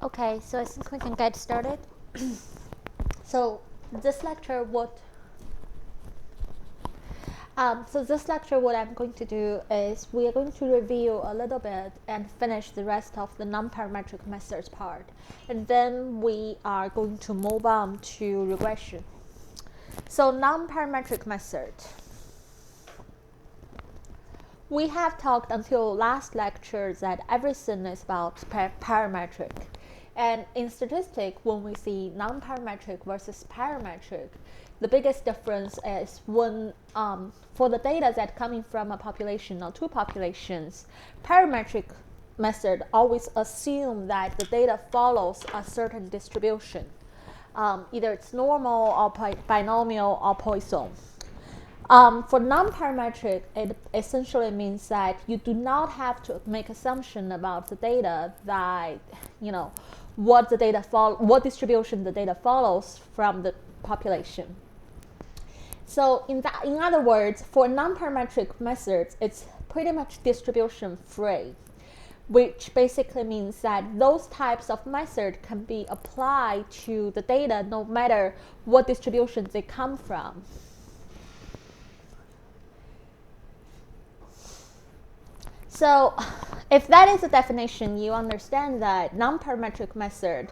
Okay, so I think we can get started. So this lecture, what I'm going to do is we are going to review a little bit and finish the rest of the non-parametric methods part, and then we are going to move on to regression. So non-parametric method. We have talked until last lecture that everything is about parametric. And in statistics, when we see non-parametric versus parametric, the biggest difference is when for the data that coming from a population or two populations, parametric method always assume that the data follows a certain distribution. Either it's normal or binomial or Poisson. For non-parametric, it essentially means that you do not have to make assumption about the data that, what distribution the data follows from the population. So in other words, for non-parametric methods, it's pretty much distribution free, which basically means that those types of methods can be applied to the data no matter what distribution they come from. So if that is the definition, you understand that non-parametric method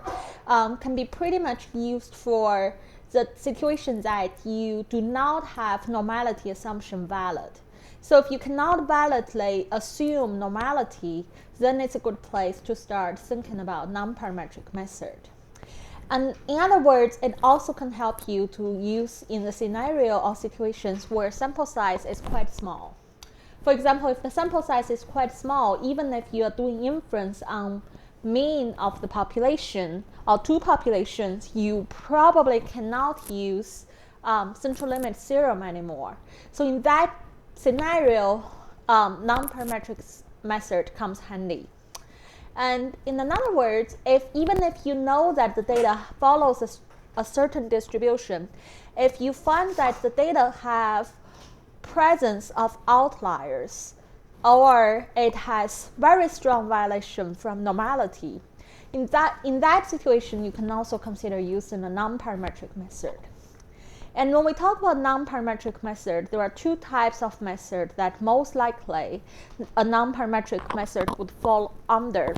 can be pretty much used for the situation that you do not have normality assumption valid. So if you cannot validly assume normality, then it's a good place to start thinking about non-parametric method. And in other words, it also can help you to use in the scenario or situations where sample size is quite small. For example, if the sample size is quite small, even if you are doing inference on mean of the population or two populations, you probably cannot use central limit theorem anymore. So in that scenario, non-parametric method comes handy. And in other words, even if you know that the data follows a certain distribution, if you find that the data have presence of outliers, or it has very strong violation from normality, in that situation, you can also consider using a non-parametric method. And when we talk about non-parametric method, there are two types of method that most likely a non-parametric method would fall under.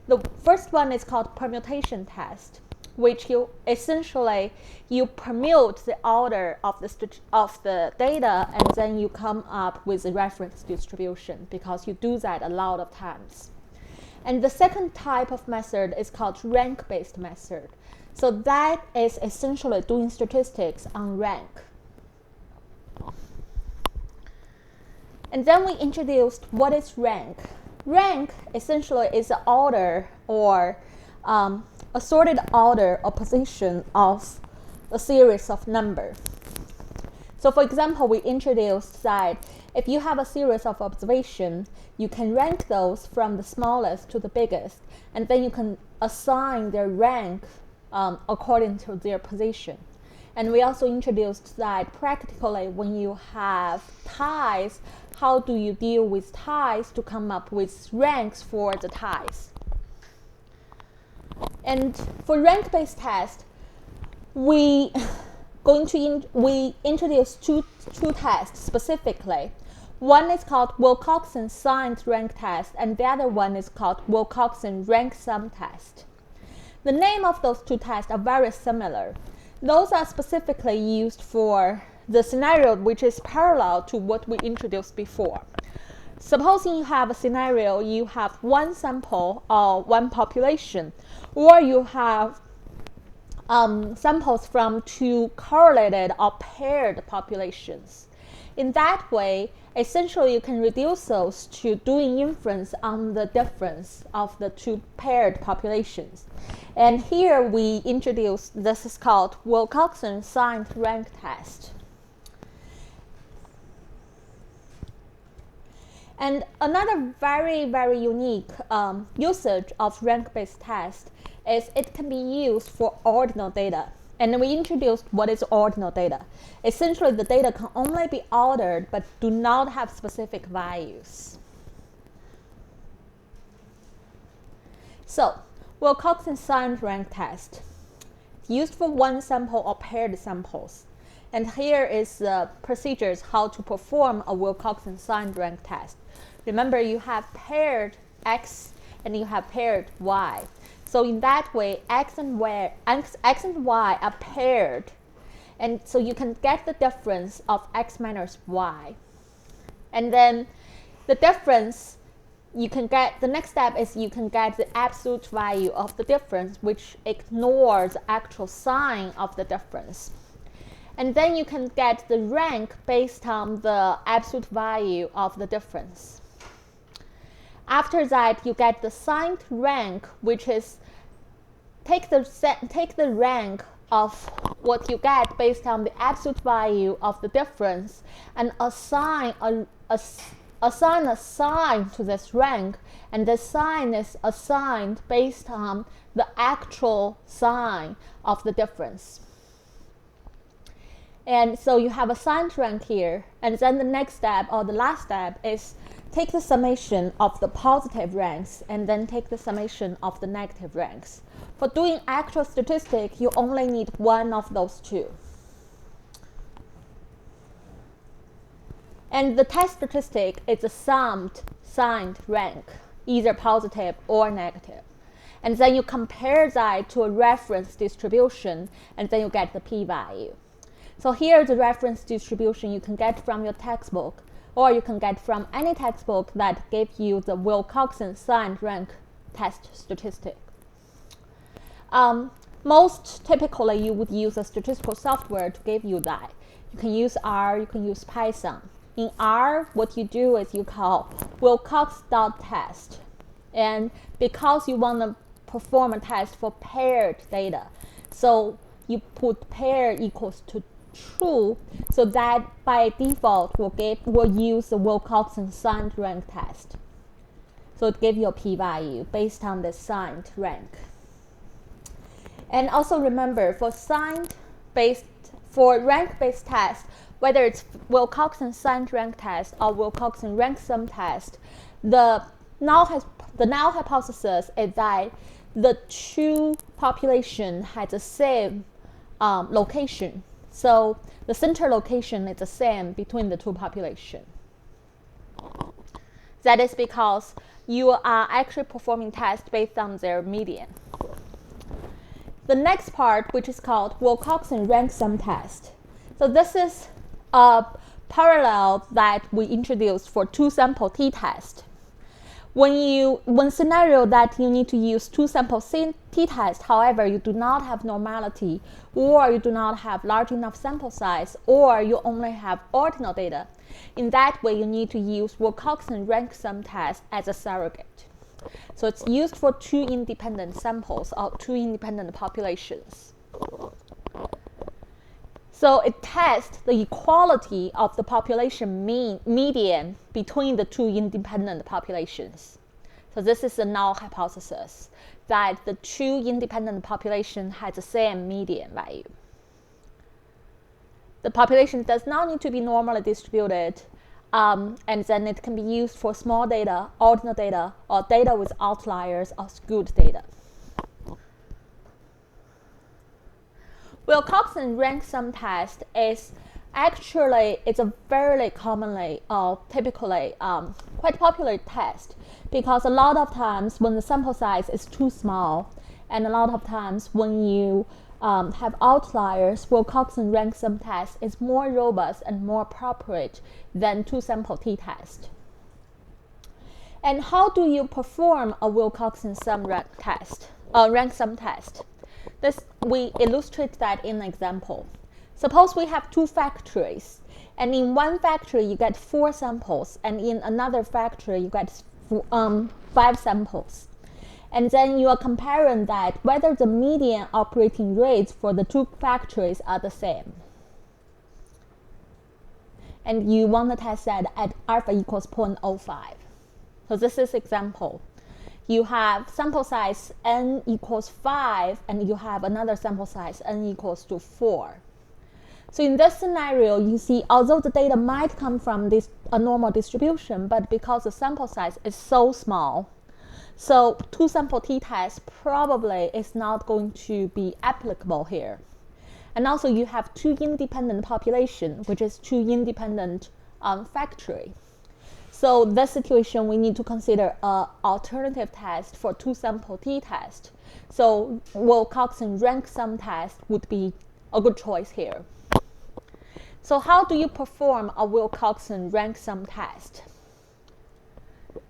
The first one is called permutation test, which you essentially permute the order of the data, and then you come up with a reference distribution, because you do that a lot of times. And the second type of method is called rank-based method. So that is essentially doing statistics on rank. And then we introduced what is rank. Rank essentially is the order or a sorted order or position of a series of numbers. So for example, we introduced that if you have a series of observations, you can rank those from the smallest to the biggest, and then you can assign their rank according to their position. And we also introduced that practically when you have ties, how do you deal with ties to come up with ranks for the ties? And for rank-based test, we introduce two tests specifically. One is called Wilcoxon Signed Rank Test, and the other one is called Wilcoxon Rank Sum Test. The name of those two tests are very similar. Those are specifically used for the scenario which is parallel to what we introduced before. Supposing you have a scenario, you have one sample or one population, or you have samples from two correlated or paired populations. In that way, essentially you can reduce those to doing inference on the difference of the two paired populations. And here we introduce, this is called Wilcoxon Signed Rank Test. And another very, very unique usage of rank-based test is it can be used for ordinal data. And we introduced what is ordinal data. Essentially, the data can only be ordered but do not have specific values. So Wilcoxon Signed Rank Test. It's used for one sample or paired samples. And here is the procedures how to perform a Wilcoxon Signed Rank Test. Remember, you have paired X and you have paired Y. So in that way, X and Y are paired. And so you can get the difference of X minus Y. And then the difference, you can get, the next step is you can get the absolute value of the difference, which ignores the actual sign of the difference. And then you can get the rank based on the absolute value of the difference. After that, you get the signed rank, which is take the rank of what you get based on the absolute value of the difference and assign a sign to this rank, and the sign is assigned based on the actual sign of the difference. And so you have a signed rank here, and then the next step or the last step is take the summation of the positive ranks and then take the summation of the negative ranks. For doing actual statistic, you only need one of those two. And the test statistic is a summed signed rank, either positive or negative. And then you compare that to a reference distribution, and then you get the p-value. So here's the reference distribution you can get from your textbook, or you can get from any textbook that gives you the Wilcoxon Signed Rank Test statistic. Most typically, you would use a statistical software to give you that. You can use R, you can use Python. In R, what you do is you call Wilcox.test. And because you want to perform a test for paired data, so you put pair equals to true, so that by default will use the Wilcoxon Signed Rank Test. So it gives you a p-value based on the signed rank. And also remember, for rank-based test, whether it's Wilcoxon Signed Rank Test or Wilcoxon Rank Sum Test, the null hypothesis is that the two populations have the same location. So the center location is the same between the two populations. That is because you are actually performing tests based on their median. The next part, which is called Wilcoxon Rank Sum Test. So this is a parallel that we introduced for two-sample t-test. One scenario that you need to use two-sample t-test, however, you do not have normality, or you do not have large enough sample size, or you only have ordinal data. In that way, you need to use Wilcoxon Rank Sum Test as a surrogate. So it's used for two independent samples or two independent populations. So it tests the equality of the population median between the two independent populations. So this is the null hypothesis, that the two independent populations have the same median value. The population does not need to be normally distributed, and then it can be used for small data, ordinal data, or data with outliers or skewed data. Wilcoxon Rank Sum Test is actually, it's a very commonly or typically quite popular test, because a lot of times when the sample size is too small, and a lot of times when you have outliers, Wilcoxon Rank Sum Test is more robust and more appropriate than two-sample t-test. And how do you perform a Wilcoxon Rank Sum Test? We illustrate that in an example. Suppose we have two factories, and in one factory you get 4 samples, and in another factory you get 5 samples. And then you are comparing that whether the median operating rates for the two factories are the same. And you want to test that at alpha equals 0.05. So this is example. You have sample size n equals 5, and you have another sample size n equals to 4. So in this scenario, you see, although the data might come from a normal distribution, but because the sample size is so small, So two-sample t-test probably is not going to be applicable here. And also you have two independent population, which is two independent factory. So this situation, we need to consider an alternative test for two-sample t-test. So Wilcoxon rank sum test would be a good choice here. So how do you perform a Wilcoxon rank sum test?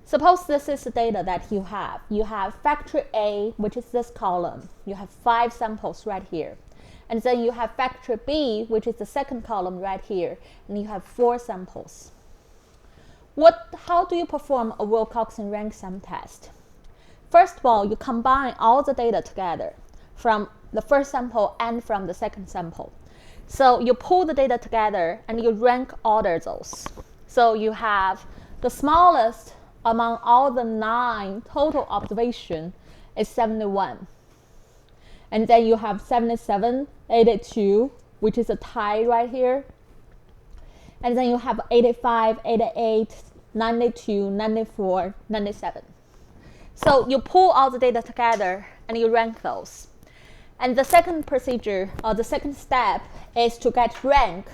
Suppose this is the data that you have. You have factor A, which is this column. You have 5 samples right here. And then you have factor B, which is the second column right here. And you have 4 samples. How do you perform a Wilcoxon rank sum test? First of all, you combine all the data together from the first sample and from the second sample. So you pull the data together and you rank order those. So you have the smallest among all the 9 total observation is 71. And then you have 77, 82, which is a tie right here. And then you have 85, 88, 92, 94, 97. So you pull all the data together and you rank those. And the second procedure, or the second step, is to get rank.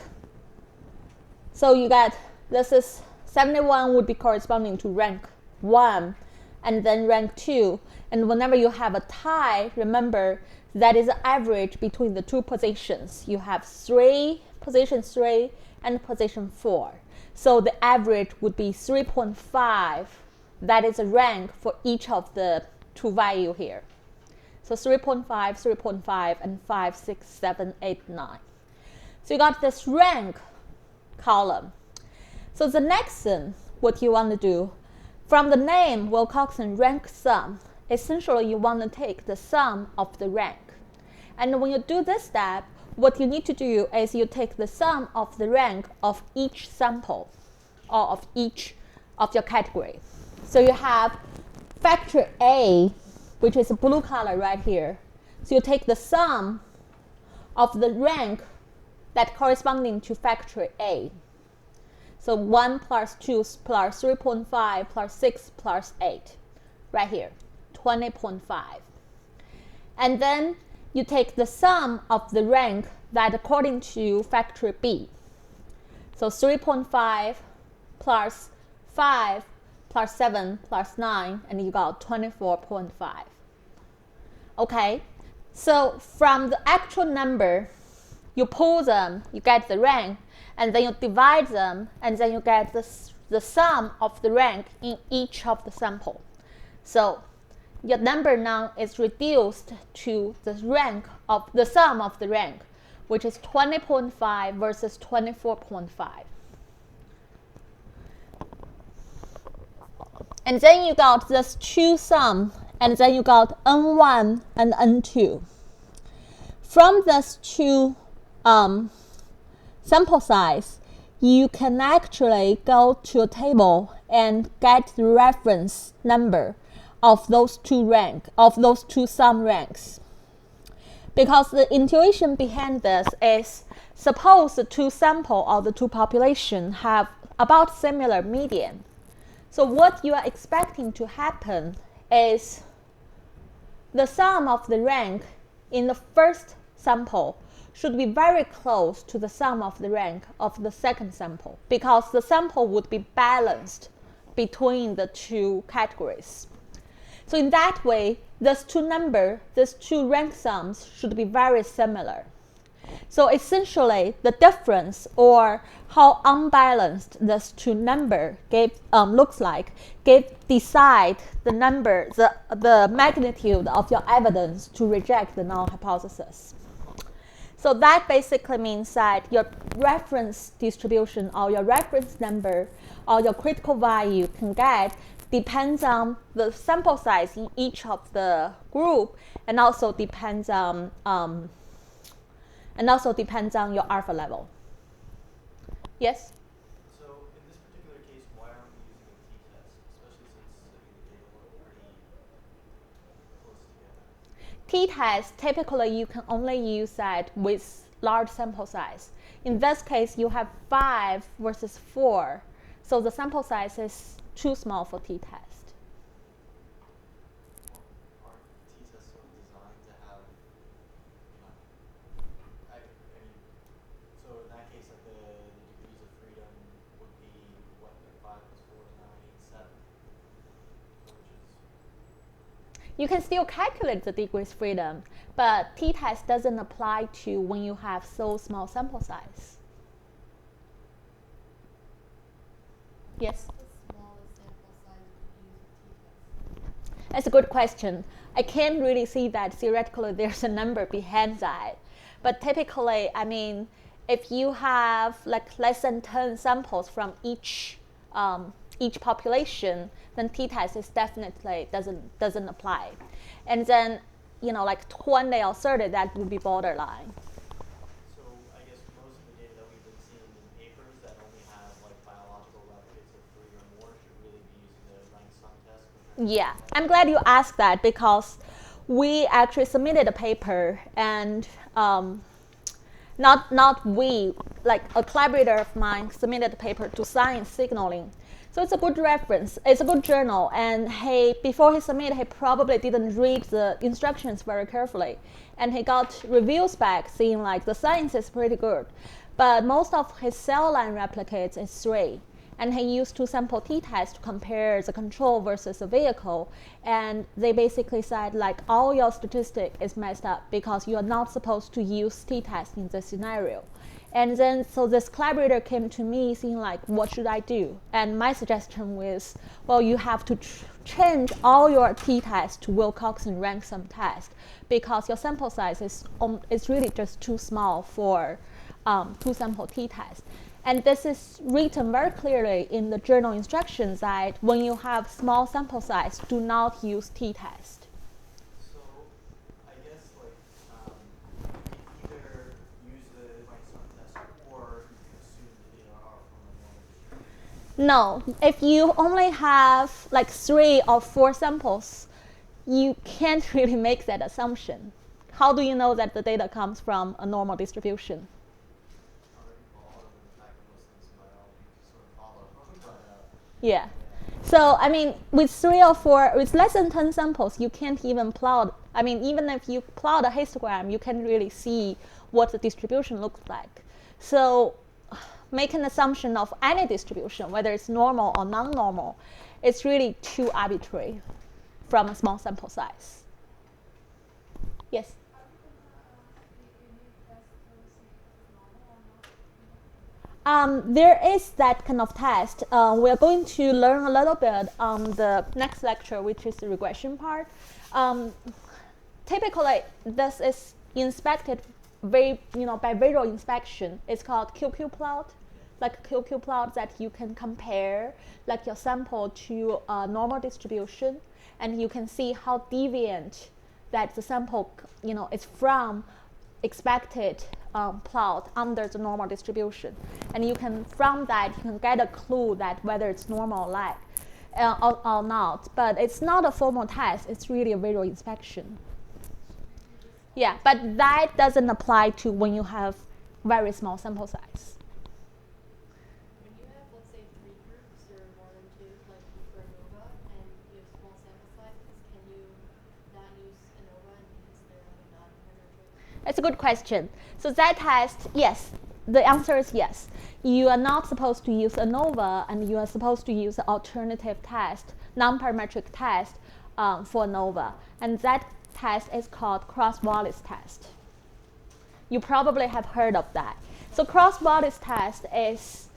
So you get, this is 71 would be corresponding to rank 1, and then rank 2. And whenever you have a tie, remember that is the average between the two positions. You have position 3 and position 4. So the average would be 3.5. That is a rank for each of the two values here. So 3.5, 3.5, and 5, 6, 7, 8, 9. So you got this rank column. So the next thing, what you want to do, from the name Wilcoxon rank sum, essentially you want to take the sum of the rank. And when you do this step, what you need to do is you take the sum of the rank of each sample, or of each of your category. So you have factor A, which is a blue color right here. So you take the sum of the rank that corresponding to factor A. So 1 plus 2 plus 3.5 plus 6 plus 8, right here, 20.5. And then you take the sum of the rank that according to factor B. So 3.5 plus 5 plus 7 plus 9, and you got 24.5. Okay, so from the actual number, you pull them, you get the rank, and then you divide them, and then you get the sum of the rank in each of the sample. So your number now is reduced to the rank of the sum of the rank, which is 20.5 versus 24.5. And then you got this two sum, and then you got N1 and N2. From this two sample size, you can actually go to a table and get the reference number of those two sum ranks. Because the intuition behind this is, suppose the two sample or the two population have about similar median. So what you are expecting to happen is the sum of the rank in the first sample should be very close to the sum of the rank of the second sample, because the sample would be balanced between the two categories. So in that way, these two rank sums should be very similar. So essentially, the difference, or how unbalanced these two number looks like, decide the number, the magnitude of your evidence to reject the null hypothesis. So that basically means that your reference distribution, or your reference number, or your critical value can get depends on the sample size in each of the group, and also depends on your alpha level. Yes? So in this particular case, why aren't we using a t-test, especially since the data were pretty close together? T-test, typically you can only use that with large sample size. In this case, you have 5 versus 4, so the sample size is too small for t-test. You can still calculate the degrees freedom, but t-test doesn't apply to when you have so small sample size. Yes? The smallest sample size would use a t-test? That's a good question. I can't really see that theoretically there's a number behind that. But typically, I mean, if you have like less than 10 samples from each population, then t-test is definitely doesn't apply. And then, you know, like 20 or 30, that would be borderline. So I guess most of the data that we've been seeing in papers that only have like biological replicates of 3 or more should really be using the rank sum test. Yeah, I'm glad you asked that because we actually submitted a paper and not we, like a collaborator of mine submitted a paper to Science Signaling. So it's a good reference, it's a good journal, and before he submitted, he probably didn't read the instructions very carefully. And he got reviews back saying like the science is pretty good, but most of his cell line replicates is 3. And he used 2 sample t-tests to compare the control versus the vehicle. And they basically said like all your statistic is messed up because you are not supposed to use t-test in this scenario. And then so this collaborator came to me saying like, what should I do? And my suggestion was, well, you have to change all your t-tests to Wilcoxon rank sum test because your sample size is really just too small for 2 sample t-tests. And this is written very clearly in the journal instructions that when you have small sample size, do not use t-test. So I guess like you either use the rank sum test or you can assume the data are from a normal distribution. No, if you only have like 3 or 4 samples, you can't really make that assumption. How do you know that the data comes from a normal distribution? Yeah. So, I mean, with 3 or 4, with less than 10 samples, you can't even plot. I mean, even if you plot a histogram, you can't really see what the distribution looks like. So, make an assumption of any distribution, whether it's normal or non-normal, it's really too arbitrary from a small sample size. Yes? There is that kind of test. We're going to learn a little bit on the next lecture, which is the regression part. Typically, this is inspected by visual inspection. It's called QQ plot, like a QQ plot that you can compare like your sample to a normal distribution, and you can see how deviant that the sample is from expected plot under the normal distribution, and you can from that you can get a clue that whether it's normal or not. But it's not a formal test; it's really a visual inspection. Yeah, but that doesn't apply to when you have very small sample size. When you have, let's say, 3 groups or more than 2, like for ANOVA, and you have small sample sizes, can you not use ANOVA and use the non-parametric? It's a good question. So that test, yes, the answer is yes. You are not supposed to use ANOVA, and you are supposed to use an alternative test, non-parametric test for ANOVA. And that test is called cross-Wallis test. You probably have heard of that. So cross-Wallis test it's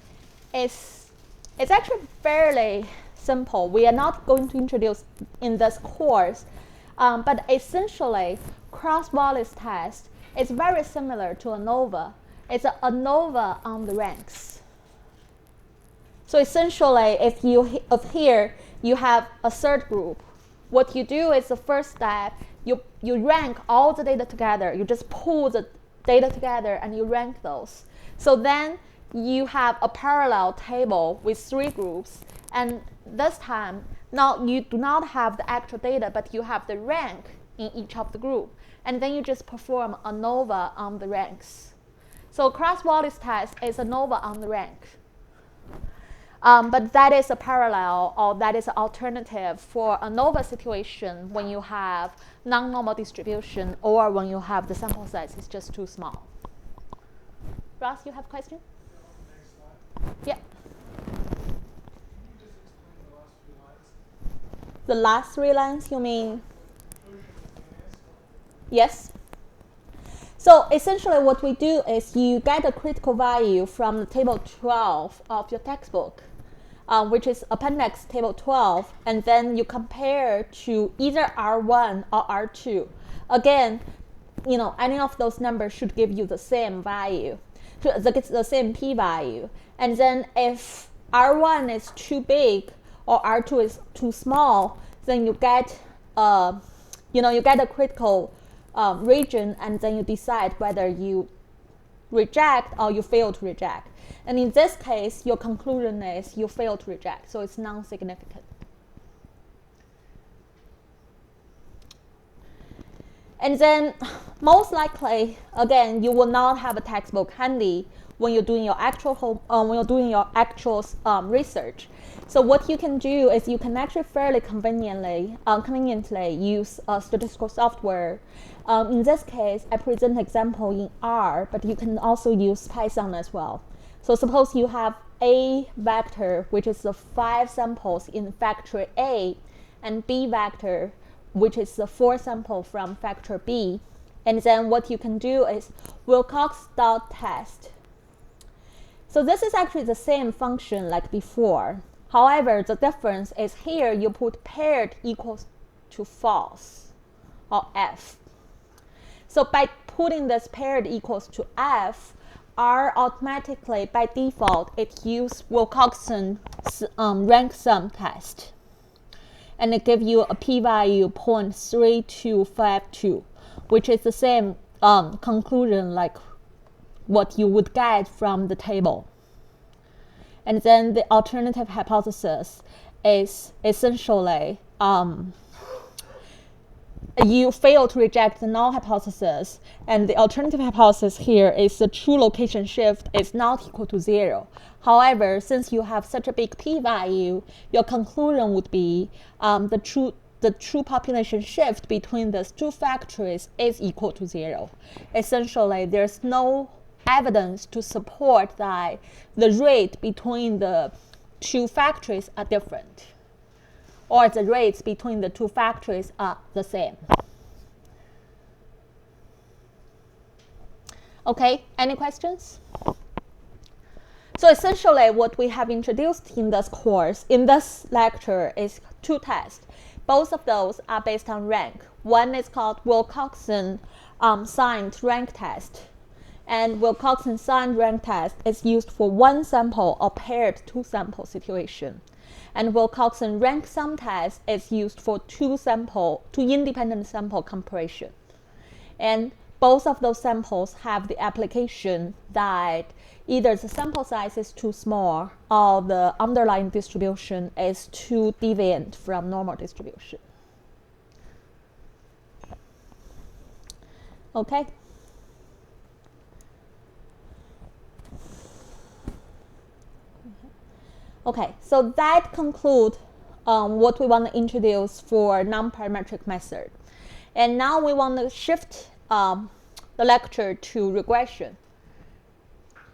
actually fairly simple. We are not going to introduce in this course, but essentially cross-Wallis test is very similar to ANOVA. It's an ANOVA on the ranks. So essentially, if here you have a third group, what you do is the first step, you rank all the data together. You just pull the data together and you rank those. So then you have a parallel table with 3 groups, and this time now you do not have the actual data, but you have the rank in each of the group, and then you just perform ANOVA on the ranks. So cross-Wallis test is ANOVA on the rank. But that is a parallel, or that is an alternative for ANOVA situation when you have non-normal distribution or when you have the sample size is just too small. Ross, you have a question? Yeah. The last 3 lines, you mean? Yes? So essentially what we do is you get a critical value from the table 12 of your textbook, which is appendix table 12, and then you compare to either R1 or R2. Again, any of those numbers should give you the same value, the same p-value. And then if R1 is too big or R2 is too small, then you get you get a critical region, and then you decide whether you reject or you fail to reject. And in this case, your conclusion is you fail to reject, so it's non-significant. And then most likely, again, you will not have a textbook handy when you're doing your actual research. So what you can do is you can actually fairly conveniently use statistical software. In this case, I present an example in R, but you can also use Python as well. So suppose you have A vector, which is the 5 samples in factor A, and B vector, which is the 4 sample from factor B. And then what you can do is Wilcoxon.test. So this is actually the same function like before. However, the difference is here you put paired equals to false, or F. So by putting this paired equals to F, R automatically, by default, it uses Wilcoxon rank sum test. And it gives you a p-value 0.3252, which is the same conclusion like what you would get from the table. And then the alternative hypothesis is essentially you fail to reject the null hypothesis, and the alternative hypothesis here is the true location shift is not equal to 0. However, since you have such a big p-value, your conclusion would be the true population shift between these two factories is equal to 0. Essentially, there's no evidence to support that the rate between the two factories are different, or the rates between the two factories are the same. Okay, any questions? So essentially what we have introduced in this course, in this lecture, is 2 tests. Both of those are based on rank. One is called Wilcoxon Signed Rank Test. And Wilcoxon Signed Rank Test is used for 1 sample or paired 2 sample situation. And Wilcoxon Rank Sum Test is used for 2 independent sample comparison. And both of those samples have the application that either the sample size is too small or the underlying distribution is too deviant from normal distribution. Okay. Okay, so that concludes what we want to introduce for non-parametric method. And now we want to shift the lecture to regression.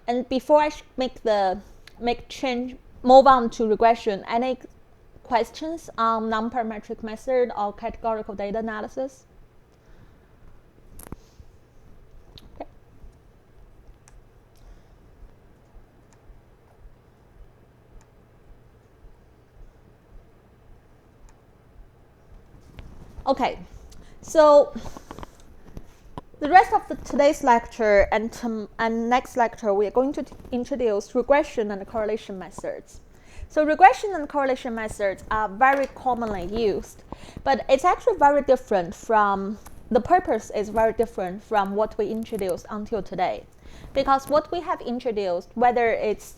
And before I move on to regression, any questions on non-parametric method or categorical data analysis? Okay. Okay, so the rest of today's lecture and next lecture, we are going to introduce regression and correlation methods. So regression and correlation methods are very commonly used, but it's actually very different from, the purpose is very different from what we introduced until today. Because what we have introduced, whether it's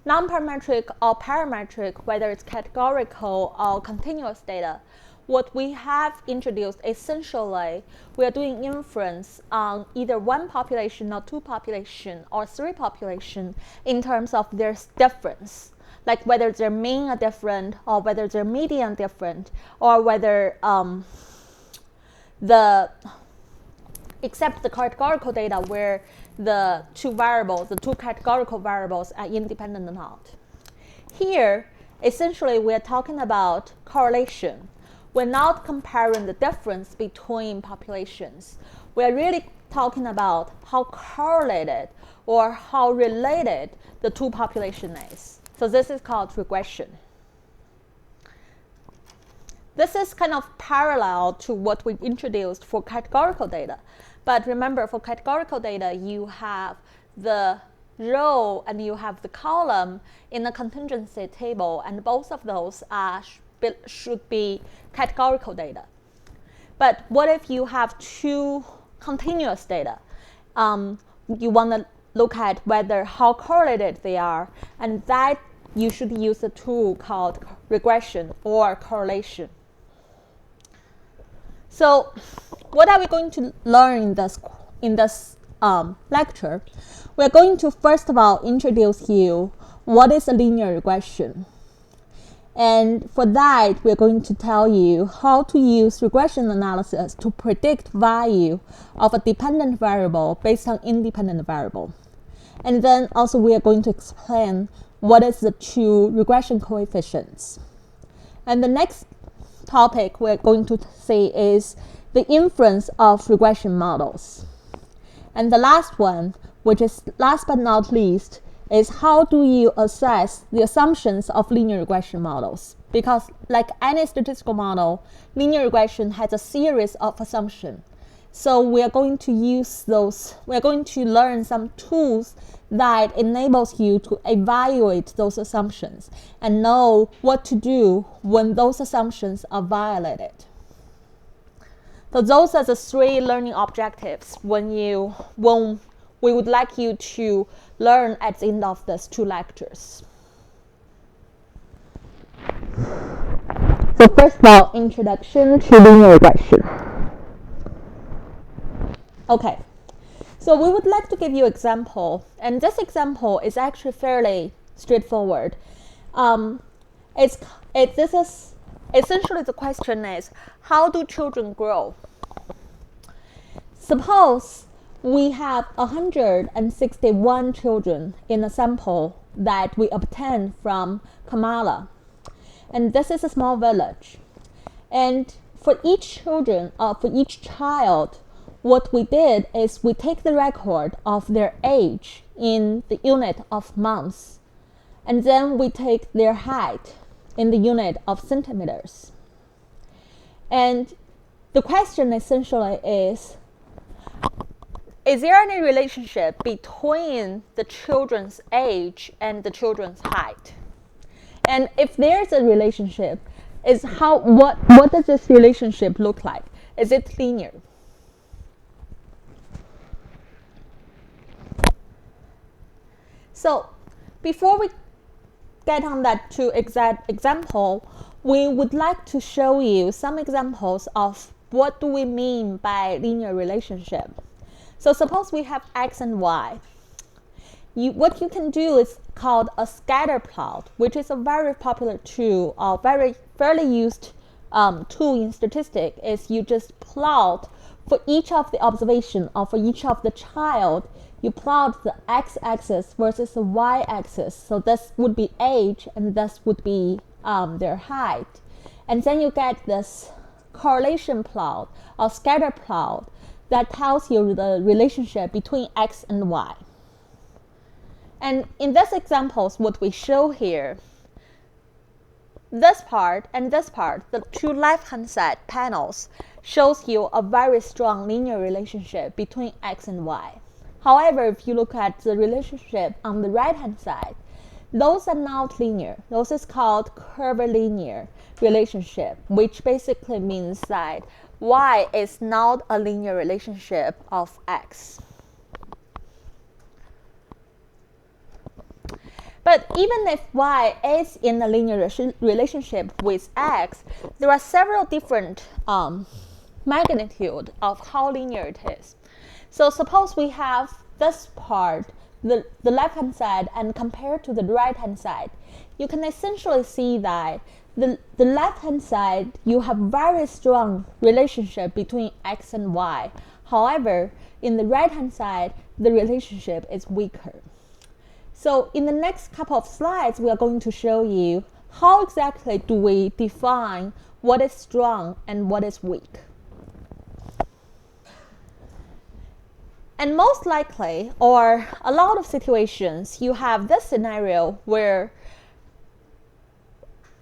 non-parametric or parametric, whether it's categorical or continuous data, what we have introduced essentially, we are doing inference on either 1 population or 2 population or 3 population in terms of their difference, like whether their mean are different or whether their median different, or whether except the categorical data where the 2 categorical variables are independent or not. Here, essentially, we are talking about correlation, we're not comparing the difference between populations. We're really talking about how correlated or how related the two populations is. So this is called regression. This is kind of parallel to what we introduced for categorical data. But remember, for categorical data, you have the row and you have the column in the contingency table, and both of those should be categorical data. But what if you have two continuous data? You want to look at whether how correlated they are, and that you should use a tool called regression or correlation. So what are we going to learn in this lecture? We're going to first of all introduce you what is a linear regression. And for that, we're going to tell you how to use regression analysis to predict value of a dependent variable based on independent variable. And then also we are going to explain what is the two regression coefficients. And the next topic we're going to see is the inference of regression models. And the last one, which is last but not least, is how do you assess the assumptions of linear regression models? Because like any statistical model, linear regression has a series of assumptions. So we are going to use those, we're going to learn some tools that enables you to evaluate those assumptions and know what to do when those assumptions are violated. So those are the three learning objectives when we would like you to learn at the end of these two lectures. So first of all, introduction to linear regression. Okay, so we would like to give you an example, and this example is actually fairly straightforward. This is essentially the question is, how do children grow? Suppose we have 161 children in a sample that we obtained from Kalama, and this is a small village. And for each child, what we did is we take the record of their age in the unit of months, and then we take their height in the unit of centimeters. And the question essentially is there any relationship between the children's age and the children's height? And if there's a relationship, what does this relationship look like? Is it linear? So before we get on that to exact example, we would like to show you some examples of what do we mean by linear relationship. So suppose we have x and y. What you can do is called a scatter plot, which is a very popular tool, or fairly used tool in statistics. Is you just plot for each of the observation or for each of the child, you plot the x-axis versus the y-axis. So this would be age, and this would be their height. And then you get this correlation plot or scatter plot that tells you the relationship between x and y. And in these examples, what we show here, this part and this part, the two left-hand side panels, shows you a very strong linear relationship between x and y. However, if you look at the relationship on the right-hand side, those are not linear. Those is called curvilinear relationship, which basically means that y is not a linear relationship of x. But even if y is in a linear relationship with x, there are several different magnitude of how linear it is. So suppose we have this part, the left-hand side, and compared to the right-hand side, you can essentially see that the left-hand side, you have very strong relationship between x and y. However, in the right-hand side, the relationship is weaker. So in the next couple of slides, we are going to show you how exactly do we define what is strong and what is weak. And most likely, or a lot of situations, you have this scenario where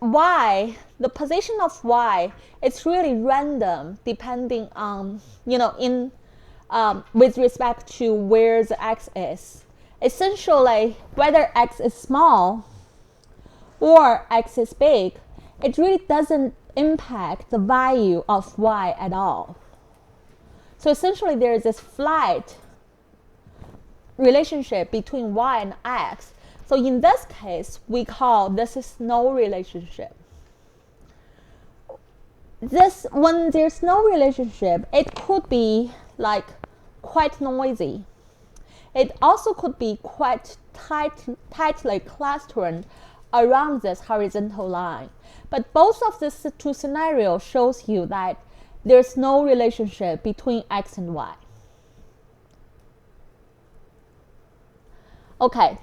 y, the position of y, it's really random depending on, with respect to where the x is. Essentially, whether x is small or x is big, it really doesn't impact the value of y at all. So essentially, there is this flat relationship between y and x. So in this case, we call this is no relationship. When there's no relationship, it could be like quite noisy. It also could be quite tightly clustered around this horizontal line. But both of these two scenarios shows you that there's no relationship between x and y. Okay,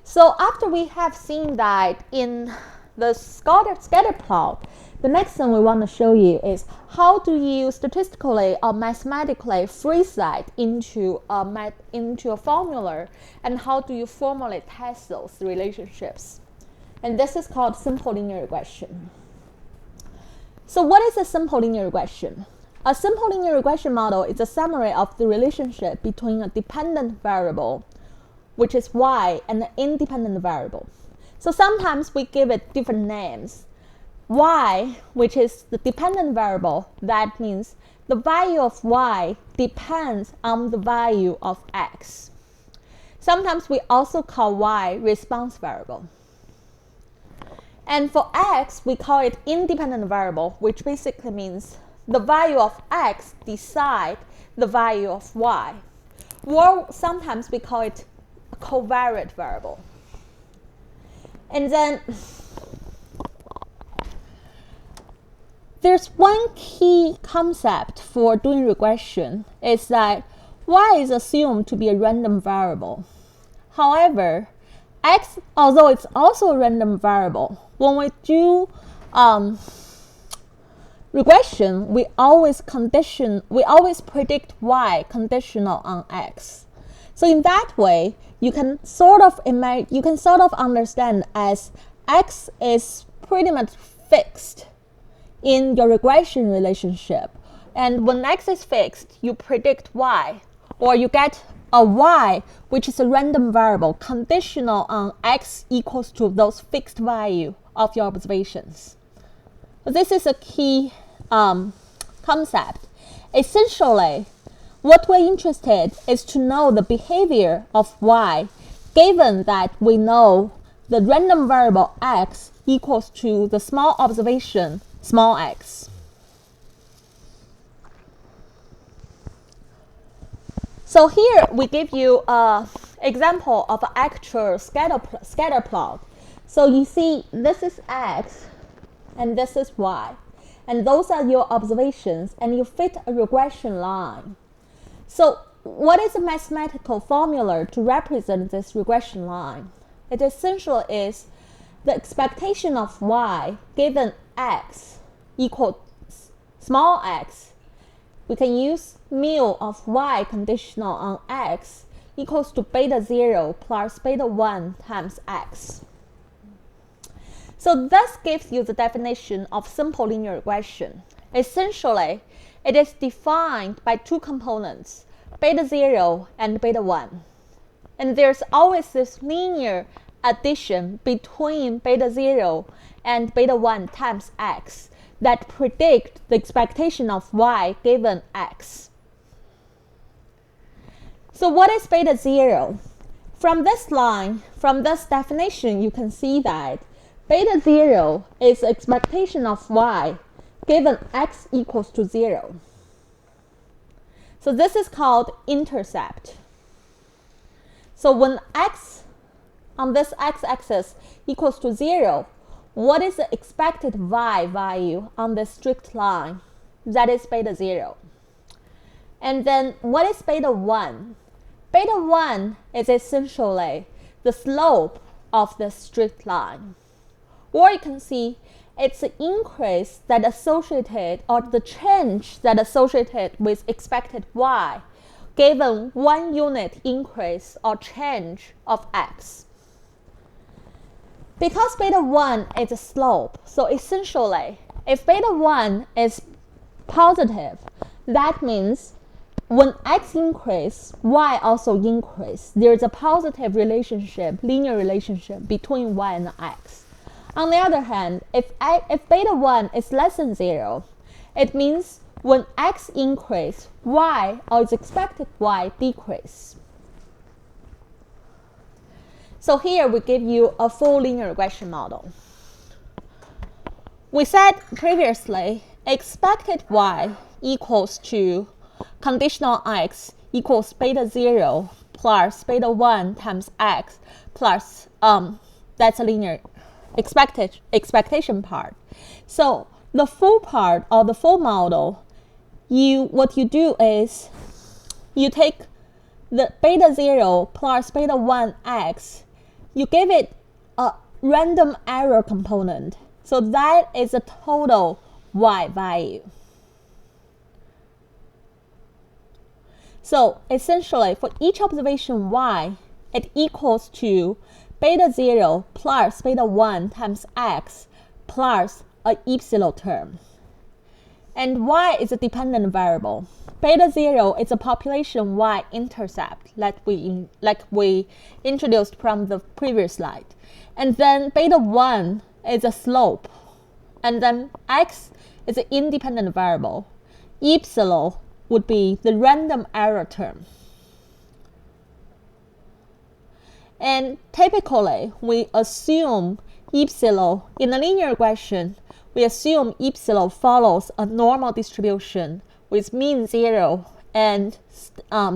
so after we have seen that in the scatter plot, the next thing we want to show you is how do you statistically or mathematically freeze that into a formula, and how do you formally test those relationships. And this is called simple linear regression. So what is a simple linear regression? A simple linear regression model is a summary of the relationship between a dependent variable, which is y, and an independent variable. So sometimes we give it different names. Y, which is the dependent variable, that means the value of y depends on the value of x. Sometimes we also call y response variable. And for x, we call it independent variable, which basically means the value of x decides the value of y. Or sometimes we call it a covariate variable. And then there's one key concept for doing regression is that y is assumed to be a random variable. However, x, although it's also a random variable, when we do regression, we always predict y conditional on x. So in that way, you can sort of understand as x is pretty much fixed in your regression relationship. And when x is fixed, you predict y, or you get a y, which is a random variable, conditional on x equals to those fixed value of your observations. So this is a key concept. Essentially, what we're interested is to know the behavior of y, given that we know the random variable x equals to the small observation small x. So here we give you an example of an actual scatter plot. So you see this is x and this is y. And those are your observations, and you fit a regression line. So what is the mathematical formula to represent this regression line? It essentially is the expectation of y given x equals small x. We can use mu of y conditional on x equals to beta 0 plus beta 1 times x. So this gives you the definition of simple linear regression. Essentially, it is defined by two components, beta 0 and beta 1. And there's always this linear addition between beta 0 and beta 1 times x that predict the expectation of y given x. So what is beta 0? From this line, from this definition, you can see that beta 0 is the expectation of y given x equals to 0. So this is called intercept. So when x on this x-axis equals to 0, what is the expected y value on this strict line? That is beta 0. And then what is beta 1? Beta 1 is essentially the slope of the strict line. Or you can see it's the increase that associated, or the change that associated with expected y, given 1 unit increase or change of x. Because beta 1 is a slope, so essentially, if beta 1 is positive, that means when x increase, y also increase. There's a positive relationship, linear relationship between y and x. On the other hand, if beta 1 is less than 0, it means when x increase, y, or its expected y, decrease. So here we give you a full linear regression model. We said previously, expected y equals to conditional x equals beta 0 plus beta 1 times x plus, that's a linear expectation part. So the full part, or the full model, what you do is you take the beta 0 plus beta 1 x, you give it a random error component. So that is the total y value. So essentially, for each observation y, it equals to beta 0 plus beta 1 times x plus a epsilon term. And y is a dependent variable. Beta 0 is a population y-intercept, like we introduced from the previous slide. And then beta 1 is a slope. And then x is an independent variable. Epsilon would be the random error term. And typically, we assume epsilon, in a linear regression, we assume epsilon follows a normal distribution with mean 0 and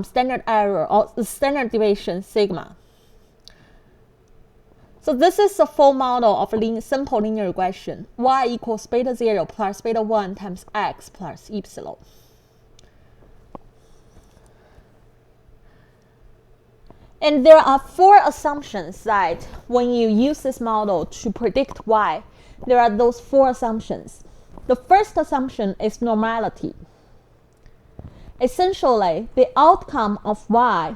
standard error, or standard deviation sigma. So this is a full model of a simple linear regression. Y equals beta 0 plus beta 1 times x plus epsilon. And there are 4 assumptions that when you use this model to predict y, there are those 4 assumptions. The first assumption is normality. Essentially, the outcome of y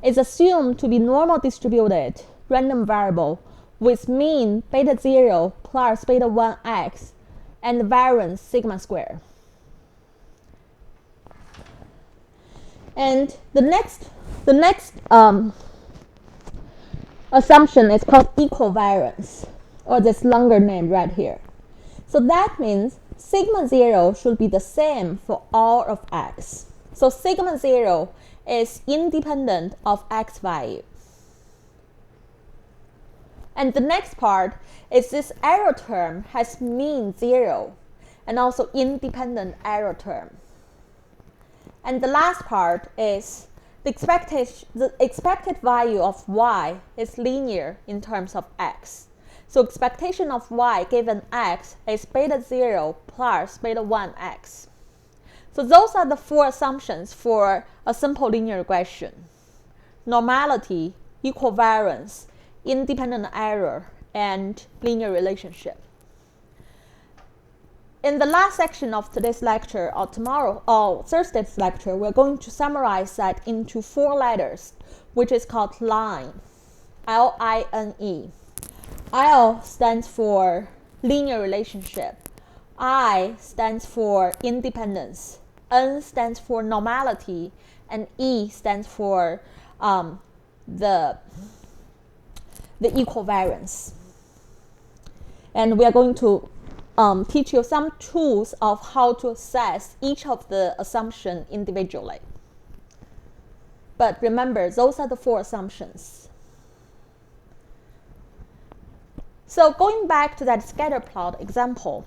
is assumed to be normal distributed random variable with mean beta 0 plus beta 1x and variance sigma square. And the next assumption is called equivariance, or this longer name right here. So that means sigma 0 should be the same for all of x. So sigma 0 is independent of x value. And the next part is this error term has mean 0 and also independent error term. And the last part is the expected value of y is linear in terms of x. So expectation of y given x is beta 0 plus beta 1x. So those are the 4 assumptions for a simple linear regression: normality, equivariance, independent error, and linear relationship. In the last section of today's lecture, or Thursday's lecture, we're going to summarize that into 4 letters, which is called line, L-I-N-E. L stands for linear relationship, I stands for independence, N stands for normality, and E stands for the equivariance. And we are going to teach you some tools of how to assess each of the assumptions individually. But remember, those are the 4 assumptions. So going back to that scatter plot example,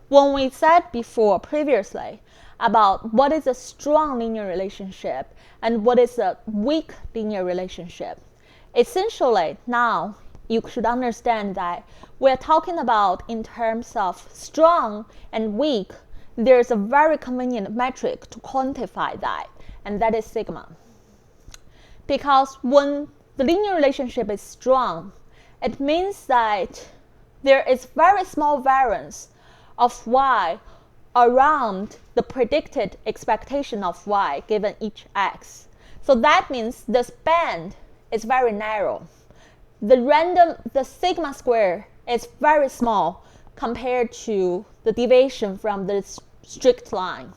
when we said before previously about what is a strong linear relationship and what is a weak linear relationship, essentially now you should understand that we're talking about in terms of strong and weak. There's a very convenient metric to quantify that, and that is sigma. Because when the linear relationship is strong, it means that there is very small variance of y around the predicted expectation of y given each x. So that means this band is very narrow. The sigma square is very small compared to the deviation from this strict line.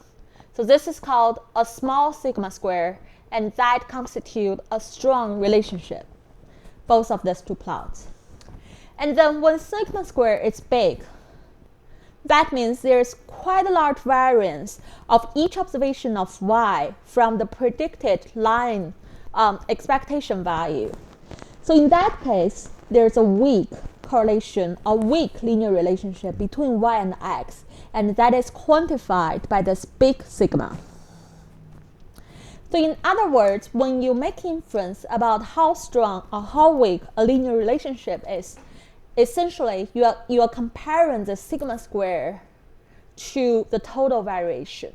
So this is called a small sigma square, and that constitutes a strong relationship, both of these two plots. And then when sigma square is big, that means there's quite a large variance of each observation of y from the predicted line expectation value. So in that case, there's a weak correlation, a weak linear relationship between y and x, and that is quantified by this big sigma. So in other words, when you make inference about how strong or how weak a linear relationship is, essentially you are comparing the sigma square to the total variation.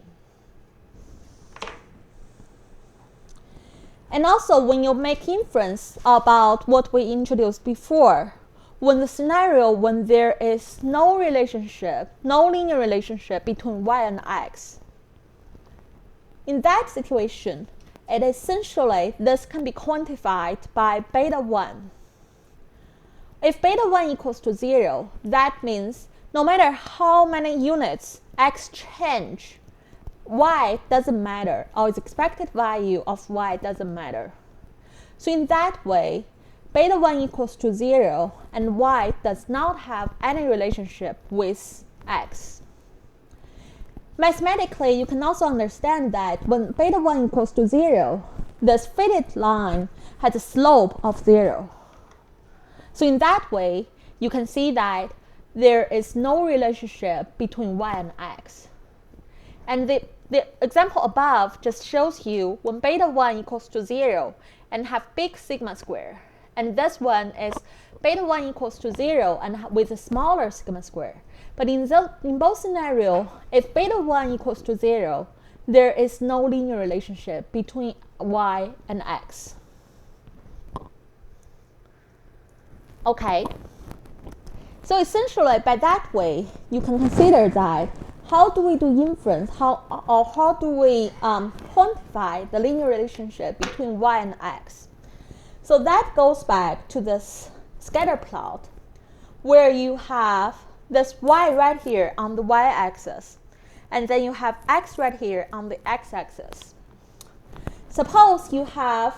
And also when you make inference about what we introduced before, when the scenario when there is no relationship, no linear relationship between y and x, in that situation, it essentially this can be quantified by beta 1. If beta 1 equals to 0, that means no matter how many units x change, y doesn't matter, or its expected value of y doesn't matter. So in that way, beta 1 equals to 0, and y does not have any relationship with x. Mathematically, you can also understand that when beta 1 equals to 0, this fitted line has a slope of 0. So in that way, you can see that there is no relationship between y and x. And the example above just shows you when beta 1 equals to 0 and have big sigma square. And this one is beta 1 equals to 0 and with a smaller sigma square. But in both scenarios, if beta 1 equals to 0, there is no linear relationship between y and x. Okay, so essentially by that way, you can consider that how do we do inference, how do we quantify the linear relationship between y and x? So that goes back to this scatter plot where you have this y right here on the y-axis, and then you have x right here on the x-axis. Suppose you have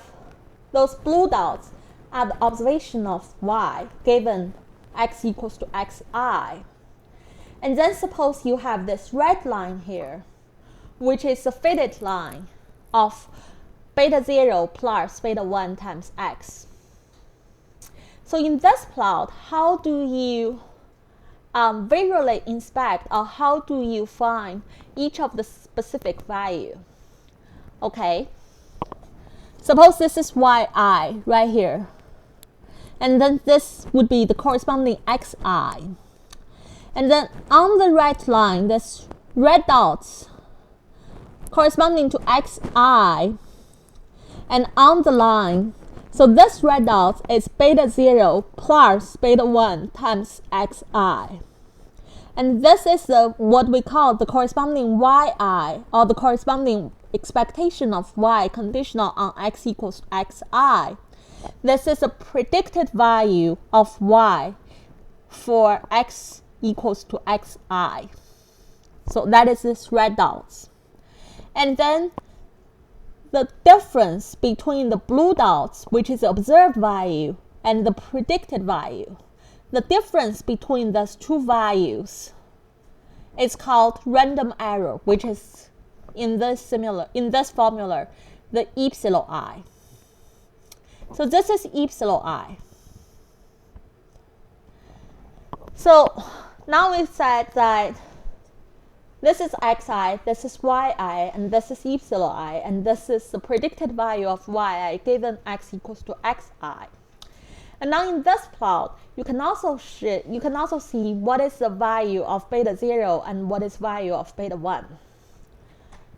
those blue dots at the observation of y given x equals to xi. And then suppose you have this red line here, which is a fitted line of beta 0 plus beta 1 times x. So in this plot, how do you visually inspect, or how do you find each of the specific value? Okay, suppose this is yi right here, and then this would be the corresponding xi. And then on the right line, there's red dots corresponding to xi, and on the line, so this red dot is beta 0 plus beta 1 times xi. And this is what we call the corresponding yi, or the corresponding expectation of y conditional on x equals xi. This is a predicted value of y for x equals to xi. So that is this red dots. And then the difference between the blue dots, which is the observed value, and the predicted value, the difference between those two values is called random error, which is in this formula, the epsilon I. So this is epsilon I. So now we said that this is xi, this is yi, and this is epsilon I, and this is the predicted value of yi given x equals to xi. And now in this plot, you can also see what is the value of beta 0 and what is value of beta 1.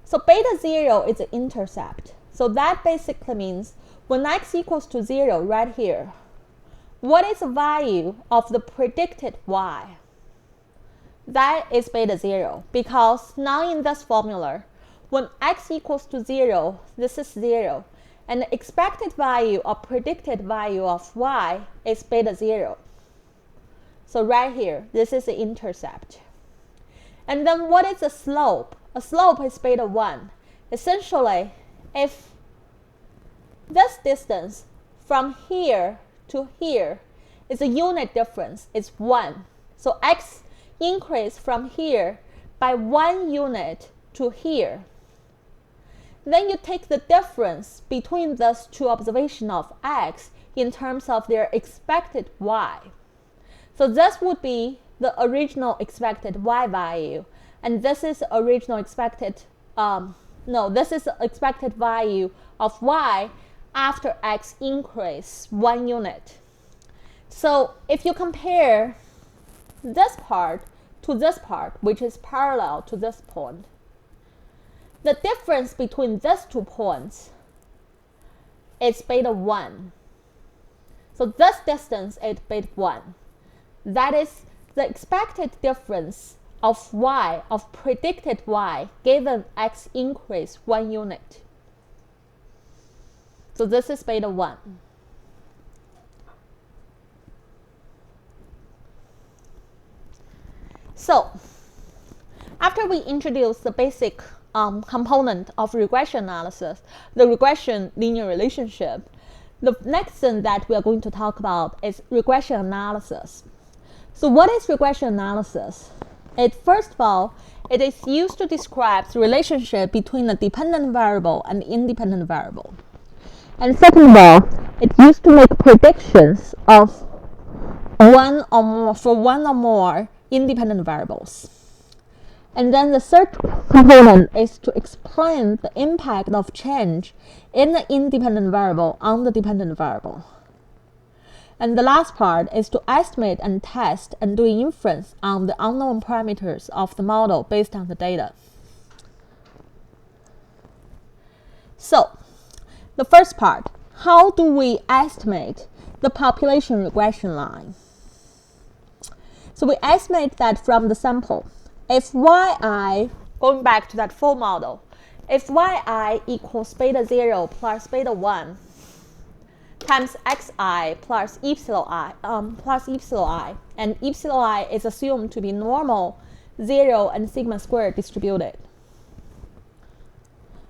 So beta 0 is the intercept. So that basically means when x equals to 0 right here, what is the value of the predicted y? That is beta 0, because now in this formula, when x equals to 0, this is 0, and the expected value or predicted value of y is beta 0. So right here, this is the intercept. And then what is the slope? A slope is beta 1. Essentially, if this distance from here to here is a unit difference, it's 1. So x increase from here by 1 unit to here. Then you take the difference between those two observations of x in terms of their expected y. So this would be the original expected y value, and this is the original expected, this is the expected value of y after x increase 1 unit. So if you compare this part to this part, which is parallel to this point, the difference between these 2 points is beta 1. So this distance is beta 1. That is the expected difference of y, of predicted y, given x increase 1 unit. So this is beta 1. So after we introduce the basic component of regression analysis, the regression linear relationship, the next thing that we are going to talk about is regression analysis. So what is regression analysis? First of all, it is used to describe the relationship between a dependent variable and independent variable. And second of all, it's used to make predictions of one or more independent variables. And then the third component is to explain the impact of change in the independent variable on the dependent variable. And the last part is to estimate and test and do inference on the unknown parameters of the model based on the data. So, the first part, how do we estimate the population regression line? So we estimate that from the sample. If yi, going back to that full model, if yi equals beta 0 plus beta 1 times xi plus epsilon I, and epsilon I is assumed to be normal, 0, and sigma squared distributed.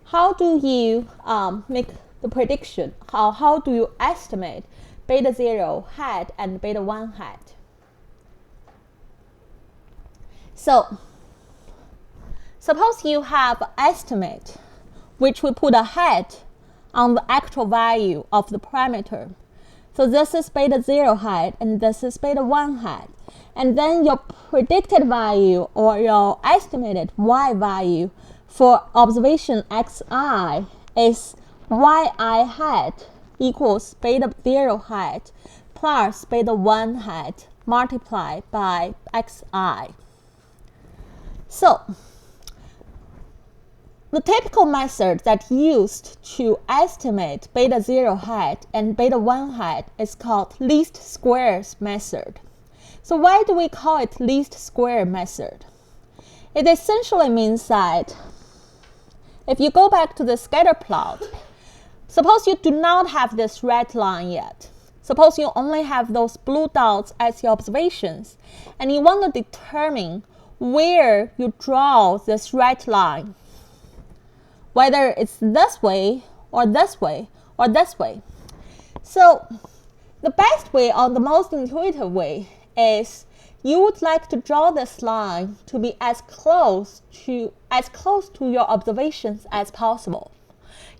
How do you make the prediction? How do you estimate beta 0 hat and beta 1 hat? So suppose you have an estimate which we put a hat on the actual value of the parameter. So this is beta 0 hat and this is beta 1 hat. And then your predicted value or your estimated y value for observation xi is yi hat equals beta 0 hat plus beta 1 hat multiplied by xi. So the typical method that's used to estimate beta 0 hat and beta 1 hat is called least squares method. So why do we call it least square method? It essentially means that if you go back to the scatter plot, suppose you do not have this red line yet. Suppose you only have those blue dots as your observations, and you want to determine where you draw this red line, whether it's this way or this way or this way. So the best way or the most intuitive way is you would like to draw this line to be as close to your observations as possible.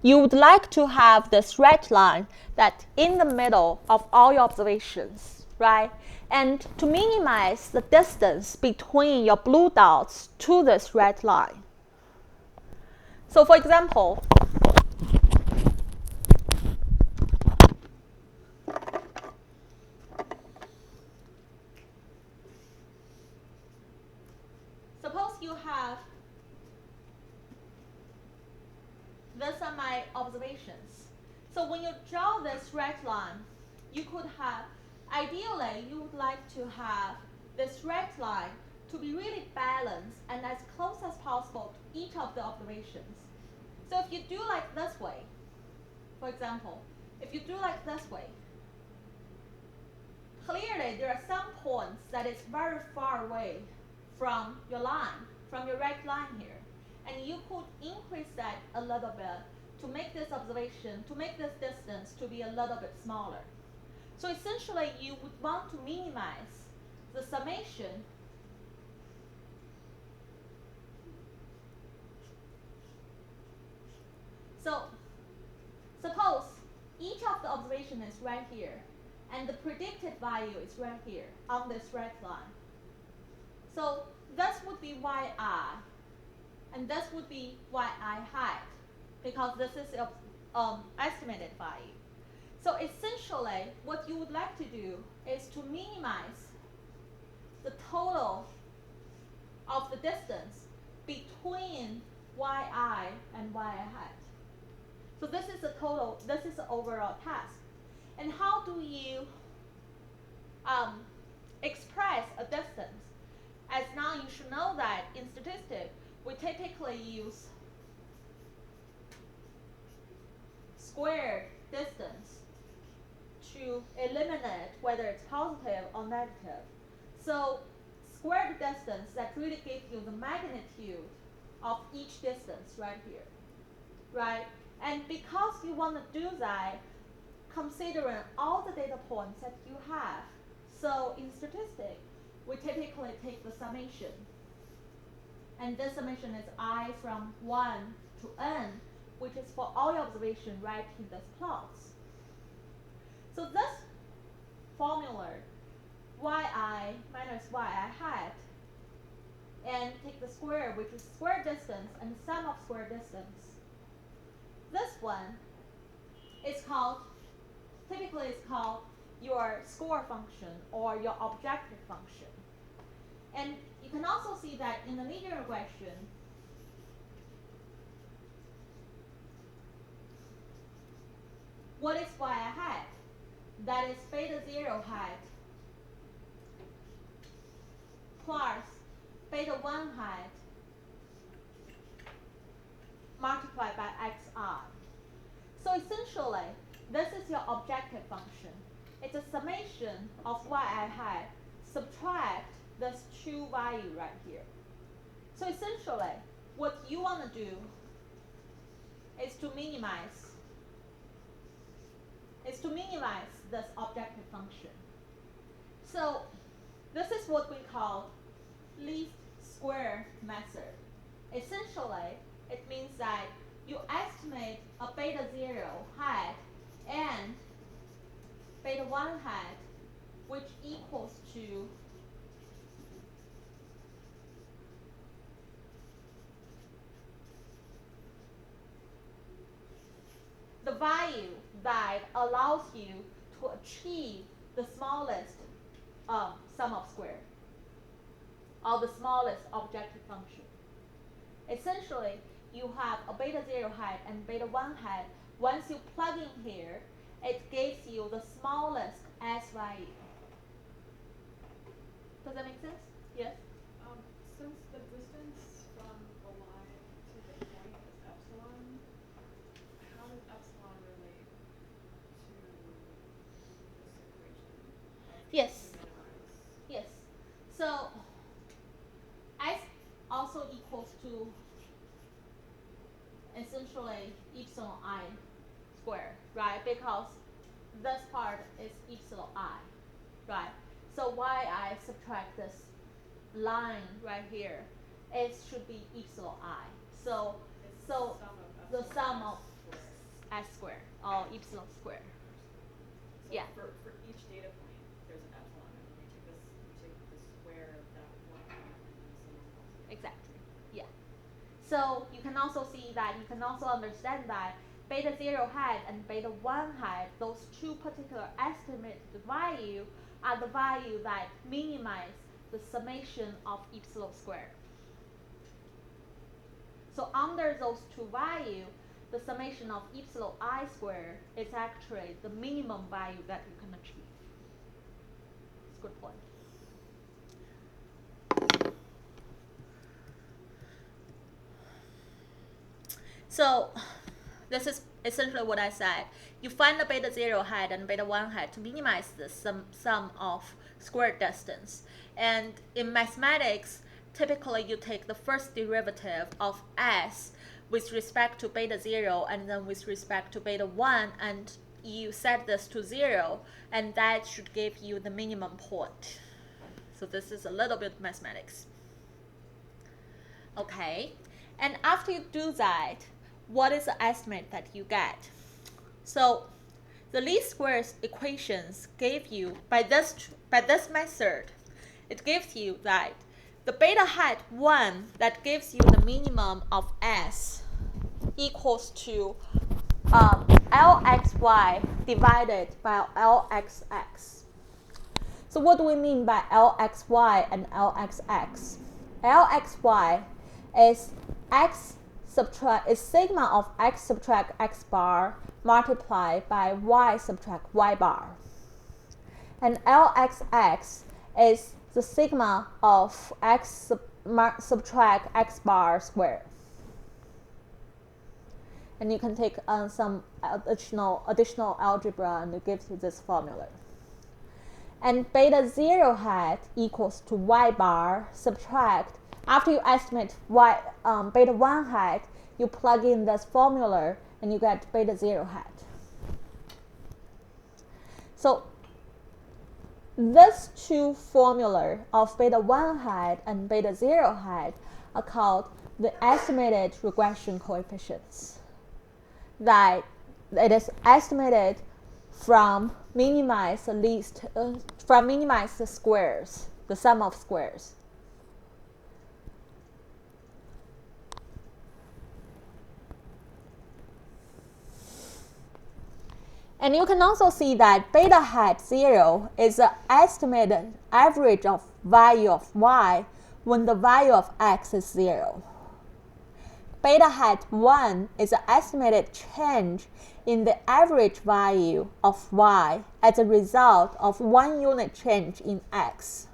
You would like to have this red line that's in the middle of all your observations, right? And to minimize the distance between your blue dots to this red line. So for example, suppose you have, these are my observations. So when you draw this red line, you could have ideally, you would like to have this red line to be really balanced and as close as possible to each of the observations. So if you do like this way, for example, if you do like this way, clearly there are some points that is very far away from your line, from your red line here. And you could increase that a little bit to make this observation, to make this distance to be a little bit smaller. So essentially, you would want to minimize the summation So suppose each of the observation is right here, and the predicted value is right here on this red line. So this would be yi, and this would be yi hat, because this is estimated value. So essentially, what you would like to do is to minimize the total of the distance between yi and yi hat. So this is the total, this is the overall task. And how do you express a distance? As now you should know that in statistics, we typically use squared distance to eliminate whether it's positive or negative. So squared distance, that really gives you the magnitude of each distance right here, right? And because you want to do that, considering all the data points that you have, so in statistics, we typically take the summation. And this summation is I from 1 to n, which is for all your observation right in this plots. So this formula, yi minus yi hat, and take the square, which is square distance, and sum of square distance. This one is called, typically it's called your score function or your objective function. And you can also see that in the linear regression, what is yi hat? That is beta 0 hat plus beta 1 hat multiplied by xi. So essentially, this is your objective function. It's a summation of yi hat subtract this two value right here. So essentially, what you want to do is to minimize this objective function. So this is what we call least square method. Essentially, it means that you estimate a beta 0 hat and beta 1 hat, which equals to the value that allows you to achieve the smallest sum of square, or the smallest objective function. Essentially, you have a beta 0 hat and beta 1 hat. Once you plug in here, it gives you the smallest S value. Does that make sense? Yes? Since the distance from the line to the point is epsilon, how does epsilon relate to this equation? Yes. Yes. So S also equals to essentially epsilon I squared, right? Because this part is epsilon I, right? So yi subtract this line right here, it should be epsilon I. So the sum of S squared or epsilon squared. So Yeah. For each data point, there's an epsilon, and then we take the square of that one point and then sum of all. Exactly. Yeah. So you can also see that, you can also understand that beta 0 hat and beta 1 hat, those two particular estimated value are the value that minimize the summation of epsilon squared. So under those two values, the summation of epsilon I squared is actually the minimum value that you can achieve. good point. So this is essentially what I said. You find the beta 0 hat and beta 1 hat to minimize the sum of square distance. And in mathematics, typically you take the first derivative of s with respect to beta 0 and then with respect to beta 1, and you set this to 0, and that should give you the minimum point. So this is a little bit mathematics. Okay, and after you do that, what is the estimate that you get? So the least squares equations gave you, by this method, it gives you that the beta hat 1 that gives you the minimum of s equals to Lxy divided by Lxx. So what do we mean by Lxy and Lxx? Lxy is sigma of x subtract x bar multiplied by y subtract y bar. And Lxx is the sigma of x subtract x bar squared. And you can take some additional algebra, and it gives you this formula. And beta 0 hat equals to y bar subtract. After you estimate beta 1 hat, you plug in this formula and you get beta 0 hat. So these two formula of beta 1 hat and beta 0 hat are called the estimated regression coefficients. That it is estimated from minimize the squares, the sum of squares. And you can also see that beta hat 0 is the estimated average of value of y when the value of x is 0. Beta hat 1 is the estimated change in the average value of y as a result of 1 unit change in x.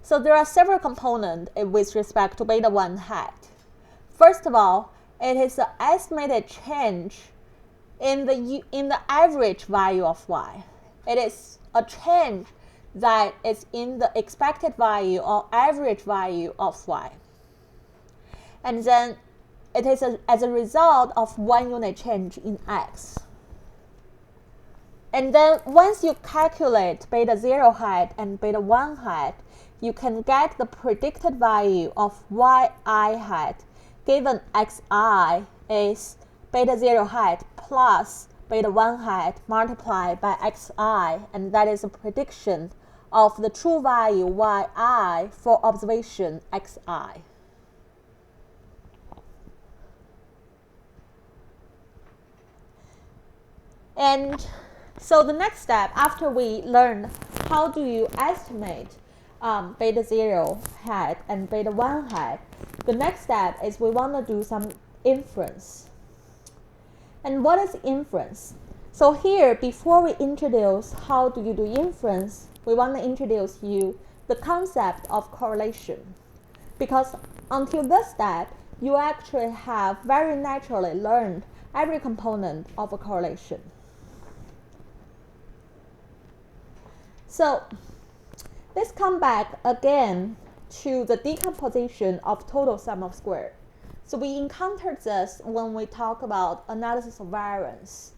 So there are several components with respect to beta 1 hat. First of all, it is the estimated change in the average value of y. It is a change that is in the expected value or average value of y. And then it is as a result of 1 unit change in x. And then once you calculate beta 0 hat and beta 1 hat, you can get the predicted value of yi hat given xi is beta 0 hat plus beta 1 hat multiplied by xi, and that is a prediction of the true value yi for observation xi. And so the next step, after we learn how do you estimate beta 0 hat and beta 1 hat, the next step is we want to do some inference. And what is inference? So here, before we introduce how do you do inference, we want to introduce you the concept of correlation. Because until this step, you actually have very naturally learned every component of a correlation. So let's come back again to the decomposition of total sum of squares. So we encountered this when we talk about analysis of variance.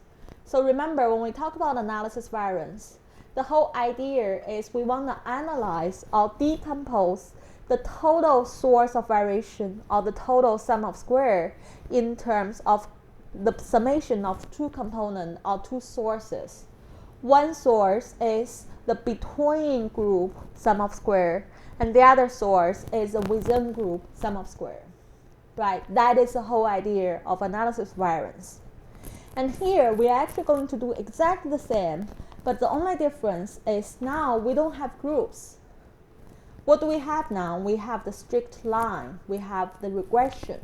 So remember, when we talk about analysis variance, the whole idea is we want to analyze or decompose the total source of variation or the total sum of squares in terms of the summation of two components or two sources. One source is the between group sum of square, and the other source is the within group sum of square. Right? That is the whole idea of analysis variance. And here we're actually going to do exactly the same, but the only difference is now we don't have groups. What do we have now? We have the strict line, we have the regression.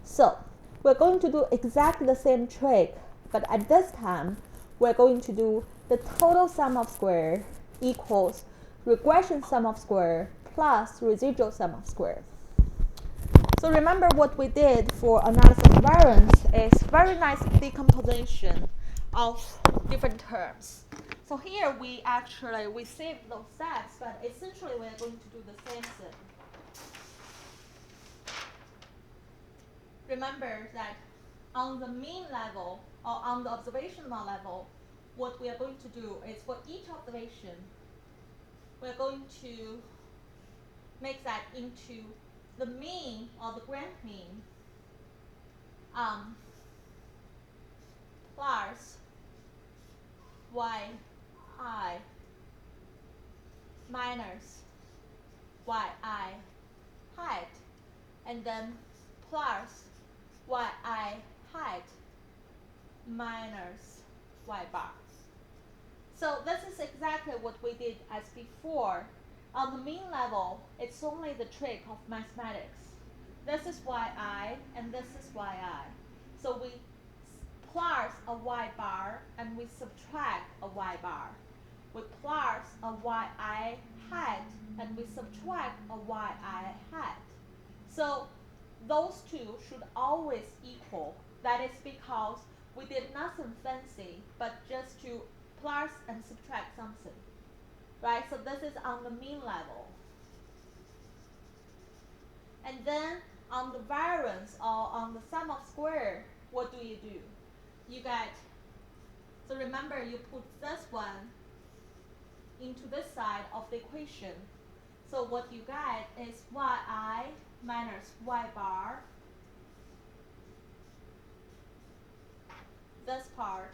So we're going to do exactly the same trick, but at this time we're going to do the total sum of square equals regression sum of square plus residual sum of square. So remember what we did for analysis of variance is very nice decomposition of different terms. So here we actually saved those steps, but essentially we are going to do the same thing. Remember that on the mean level or on the observational level, what we are going to do is for each observation, we're going to make that into the mean or the grand mean plus yi minus yi height, and then plus yi height minus y bar. So this is exactly what we did as before. On the mean level, it's only the trick of mathematics. This is yi and this is yi. So we plus a y bar and we subtract a y bar. We plus a yi hat and we subtract a yi hat. So those two should always equal. That is because we did nothing fancy, but just to plus and subtract something, right? So this is on the mean level. And then on the variance or on the sum of square, what do? You get, so remember you put this one into this side of the equation. So what you get is yi minus y bar, this part,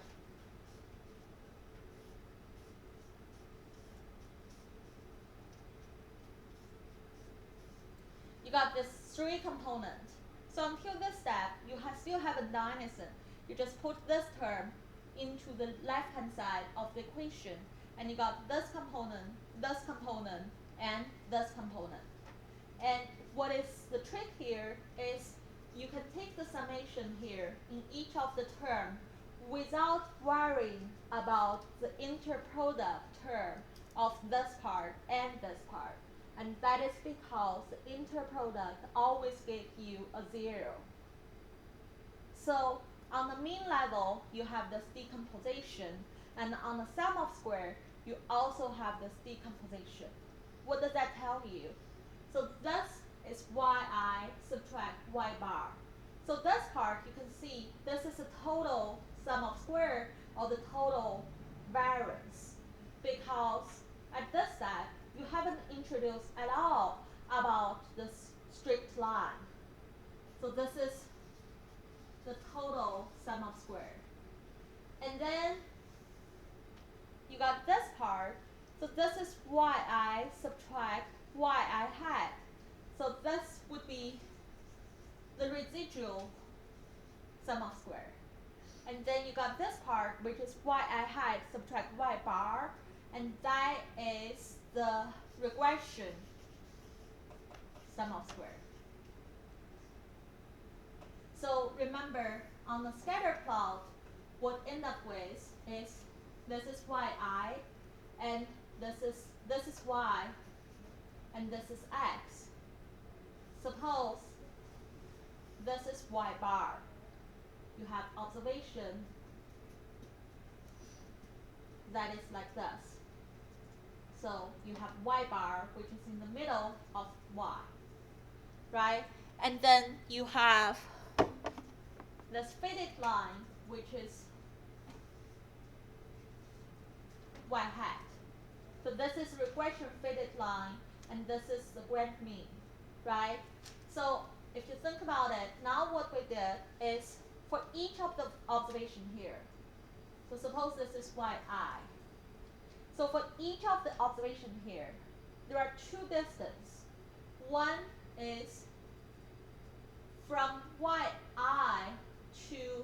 you got this three component. So until this step, you still haven't done anything. You just put this term into the left-hand side of the equation, and you got this component, and this component. And what is the trick here is you can take the summation here in each of the term without worrying about the interproduct term of this part and this part. And that is because the interproduct always gives you a 0. So on the mean level, you have this decomposition, and on the sum of square, you also have this decomposition. What does that tell you? So this is yi subtract y bar. So this part, you can see this is the total sum of square or the total variance, because at this step, you haven't introduced at all about this strict line. So this is the total sum of square. And then you got this part. So this is yi subtract yi hat. So this would be the residual sum of square. And then you got this part, which is yi hat subtract y bar, and that is the regression sum of square. So remember, on the scatter plot, what end up with is this is yi, and this is y, and this is x. Suppose this is y bar. You have observation that is like this. So you have y bar, which is in the middle of y, right? And then you have this faded line, which is y hat. So this is regression faded line, and this is the grand mean, right? So if you think about it, now what we did is for each of the observation here. So suppose this is yi. So for each of the observation here, there are two distances. One is from yi to,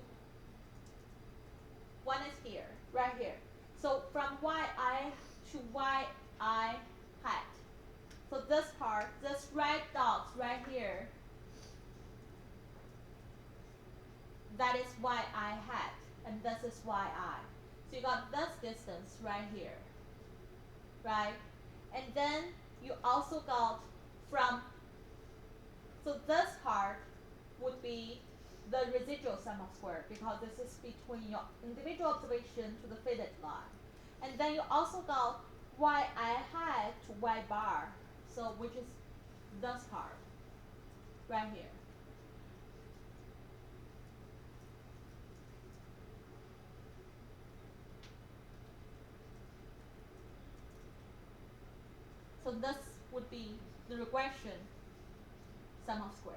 one is here, right here. So from yi to yi hat. So this part, this red dots right here, that is yi hat, and this is yi. So you got this distance right here, right? And then you also got from, so this part would be the residual sum of square, because this is between your individual observation to the fitted line. And then you also got yi hat to y bar, so which is this part right here. So this would be the regression sum of square.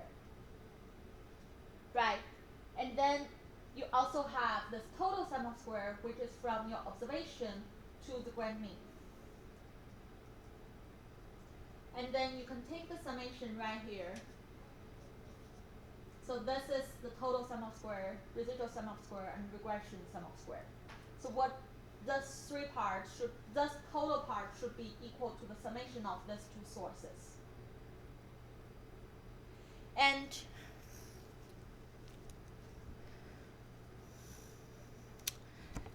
Right. And then you also have this total sum of square, which is from your observation to the grand mean. And then you can take the summation right here. So this is the total sum of square, residual sum of square, and regression sum of square. So what this three parts should, this total part should be equal to the summation of these two sources. And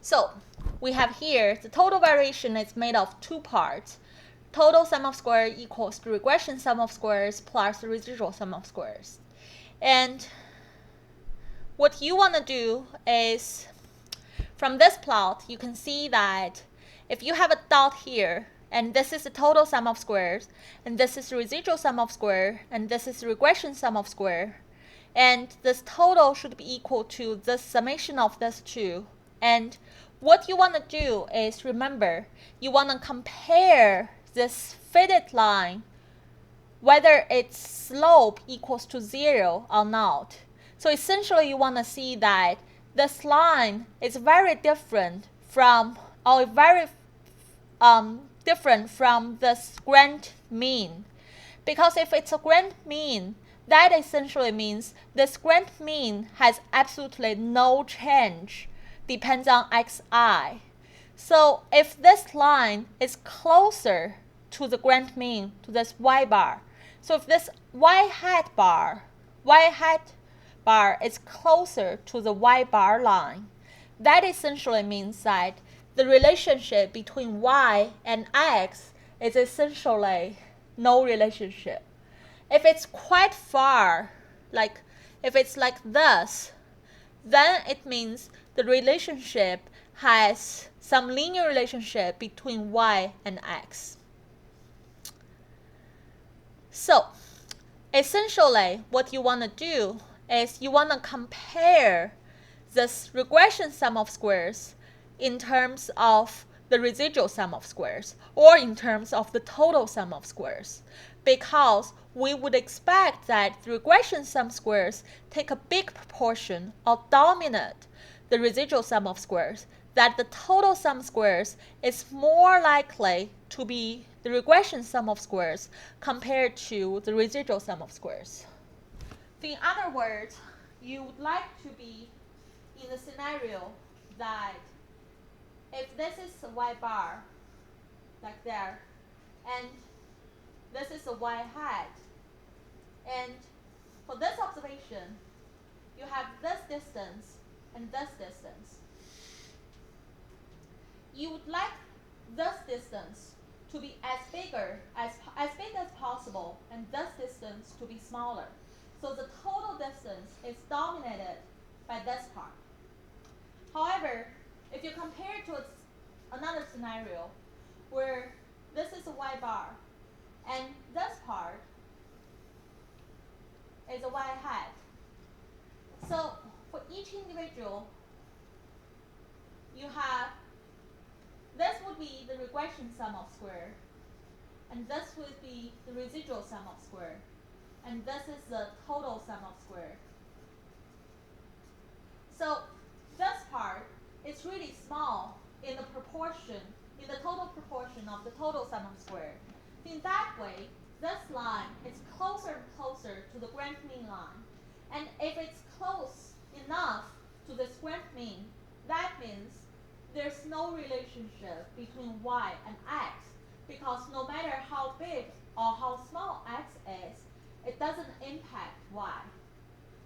so we have here the total variation is made of two parts. Total sum of square equals the regression sum of squares plus the residual sum of squares. And what you want to do is, from this plot, you can see that if you have a dot here, and this is the total sum of squares, and this is the residual sum of square, and this is the regression sum of square, and this total should be equal to the summation of these two. And what you want to do is, remember, you want to compare this fitted line, whether its slope equals to 0 or not. So essentially you want to see that this line is very different from, or very different from this grand mean. Because if it's a grand mean, that essentially means this grand mean has absolutely no change, depends on xi. So if this line is closer to the grand mean, to this y bar, so if this y hat bar is closer to the y bar line, that essentially means that the relationship between y and x is essentially no relationship. If it's quite far, like if it's like this, then it means the relationship has some linear relationship between y and x. So essentially what you want to do is you want to compare this regression sum of squares in terms of the residual sum of squares, or in terms of the total sum of squares, because we would expect that the regression sum squares take a big proportion or dominate the residual sum of squares, that the total sum squares is more likely to be the regression sum of squares compared to the residual sum of squares. In other words, you would like to be in a scenario that if this is a y bar, like there, and this is a y hat, and for this observation, you have this distance and this distance. You would like this distance to be as big as possible, and this distance to be smaller. So the total distance is dominated by this part. However, if you compare it to another scenario where this is a y bar and this part is a y hat, so for each individual, you have, this would be the regression sum of square, and this would be the residual sum of square, and this is the total sum of square. So this part is really small in the proportion, in the total proportion of the total sum of square. In that way, this line is closer and closer to the grand mean line. And if it's close enough to this grand mean, that means there's no relationship between y and x, because no matter how big or how small x is, it doesn't impact y.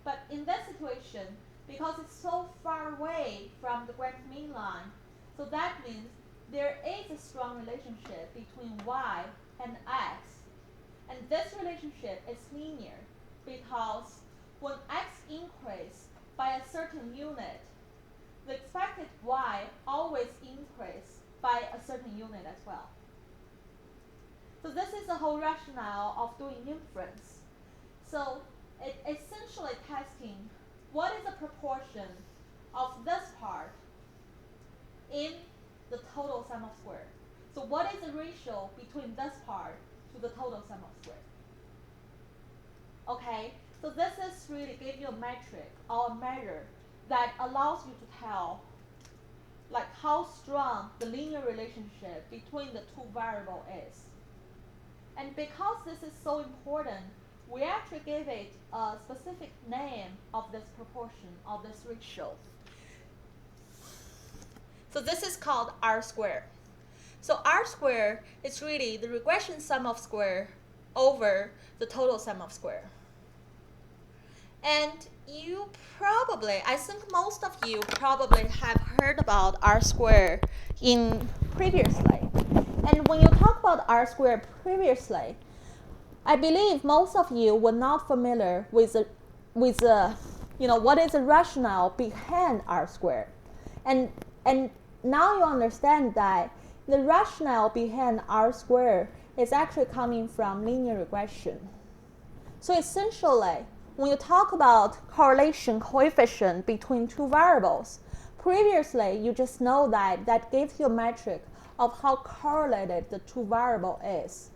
But in this situation, because it's so far away from the grand mean line, so that means there is a strong relationship between y and x. And this relationship is linear because when x increases by a certain unit, the expected y always increases by a certain unit as well. So this is the whole rationale of doing inference. So it's essentially testing what is the proportion of this part in the total sum of square. So what is the ratio between this part to the total sum of square? Okay, so this is really give you a metric or a measure that allows you to tell like how strong the linear relationship between the two variables is. And because this is so important, we actually give it a specific name of this proportion, of this ratio. So this is called R squared. So R squared is really the regression sum of square over the total sum of square. And you probably, I think most of you probably have heard about R squared in previously. And when you talk about R squared previously, I believe most of you were not familiar with what is the rationale behind R squared. And now you understand that the rationale behind R squared is actually coming from linear regression. So essentially, when you talk about correlation coefficient between two variables, previously you just know that that gives you a metric of how correlated the two variable is.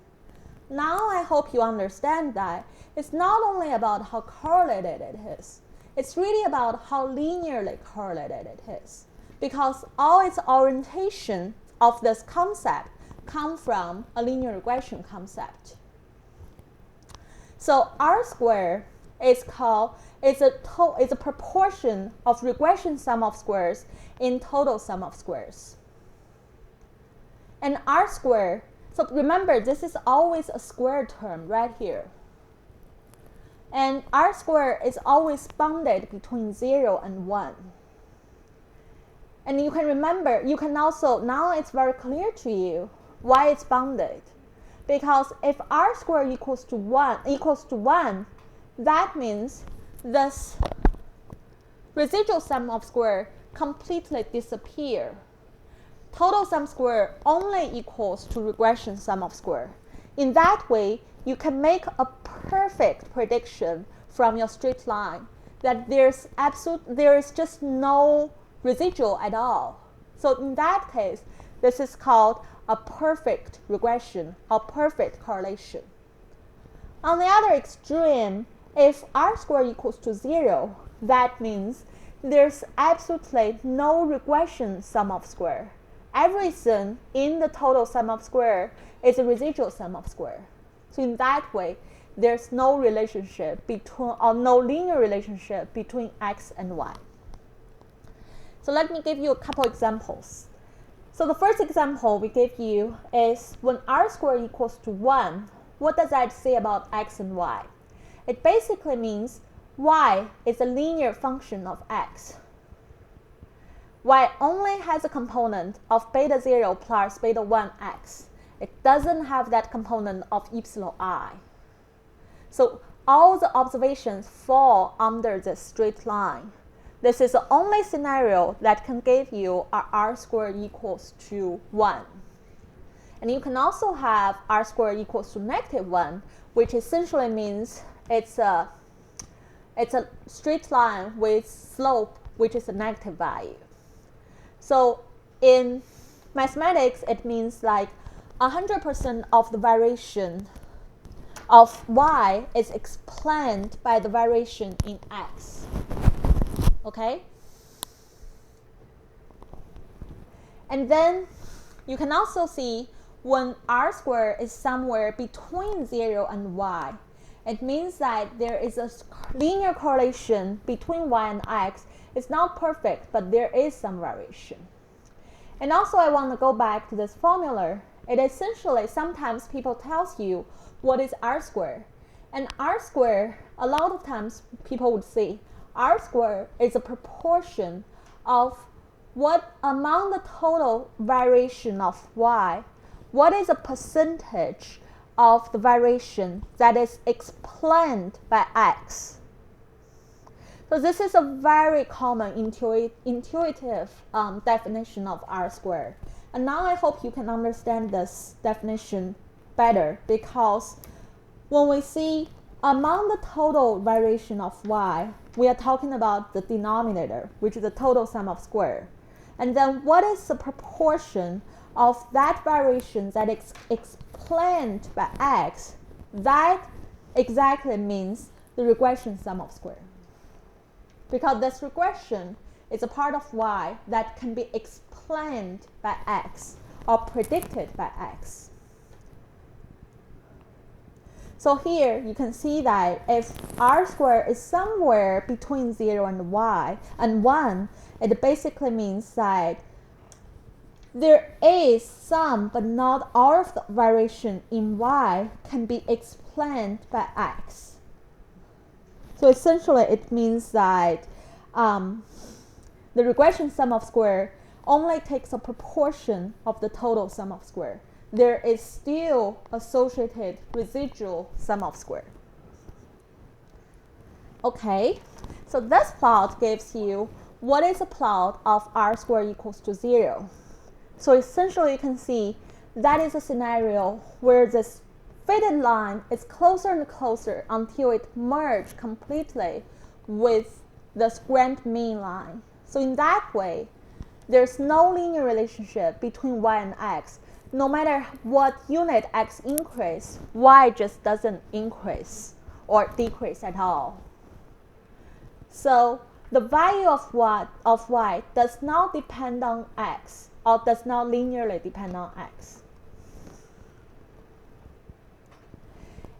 Now I hope you understand that it's not only about how correlated it is, it's really about how linearly correlated it is, because all its orientation of this concept come from a linear regression concept. So R squared is a proportion of regression sum of squares in total sum of squares. And R squared, so remember this is always a square term right here. And R squared is always bounded between 0 and 1. And you can remember, you can also, now it's very clear to you why it's bounded. Because if R squared equals to 1, that means this residual sum of square completely disappear. Total sum square only equals to regression sum of square. In that way, you can make a perfect prediction from your straight line that there is just no residual at all. So in that case, this is called a perfect regression or perfect correlation. On the other extreme, if R squared equals to 0, that means there's absolutely no regression sum of square. Everything in the total sum of square is a residual sum of square. So in that way, there's no relationship between, or no linear relationship between x and y. So let me give you a couple examples. So the first example we give you is when R squared equals to 1, what does that say about x and y? It basically means y is a linear function of x. Y only has a component of beta 0 plus beta 1 x. It doesn't have that component of epsilon I. So all the observations fall under this straight line. This is the only scenario that can give you a R squared equals to 1. And you can also have R squared equals to -1, which essentially means it's a straight line with slope which is a negative value. So in mathematics, it means like 100% of the variation of y is explained by the variation in x. Okay? And then you can also see when R squared is somewhere between 0 and y, it means that there is a linear correlation between y and x. It's not perfect, but there is some variation. And also I want to go back to this formula. It essentially, sometimes people tells you what is R squared. And R squared, a lot of times people would say R squared is a proportion of what among the total variation of y, what is a percentage of the variation that is explained by x? So this is a very common intuitive definition of R-squared. And now I hope you can understand this definition better, because when we see among the total variation of y, we are talking about the denominator, which is the total sum of square. And then what is the proportion of that variation that is explained by x? That exactly means the regression sum of square. Because this regression is a part of y that can be explained by x or predicted by x. So here you can see that if R-squared is somewhere between 0 and y and 1, it basically means that there is some but not all of the variation in y can be explained by x. So essentially it means that the regression sum of square only takes a proportion of the total sum of square. There is still associated residual sum of square. Okay, so this plot gives you what is a plot of R-squared equals to 0. So essentially you can see that is a scenario where this faded line is closer and closer until it merges completely with the grand mean line. So in that way, there's no linear relationship between y and x. No matter what unit x increase, y just doesn't increase or decrease at all. So the value of y does not depend on x, or does not linearly depend on x.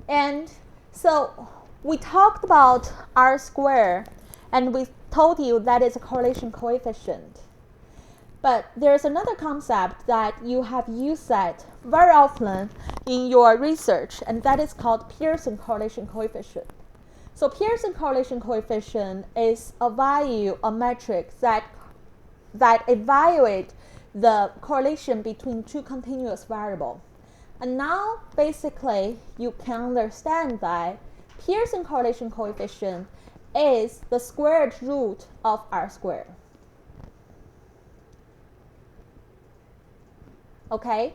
And so we talked about R-squared, and we told you that is a correlation coefficient. But there's another concept that you have used that very often in your research, and that is called Pearson correlation coefficient. So Pearson correlation coefficient is a value, a metric that evaluates the correlation between two continuous variables. And now basically you can understand that Pearson correlation coefficient is the squared root of R-squared. Okay?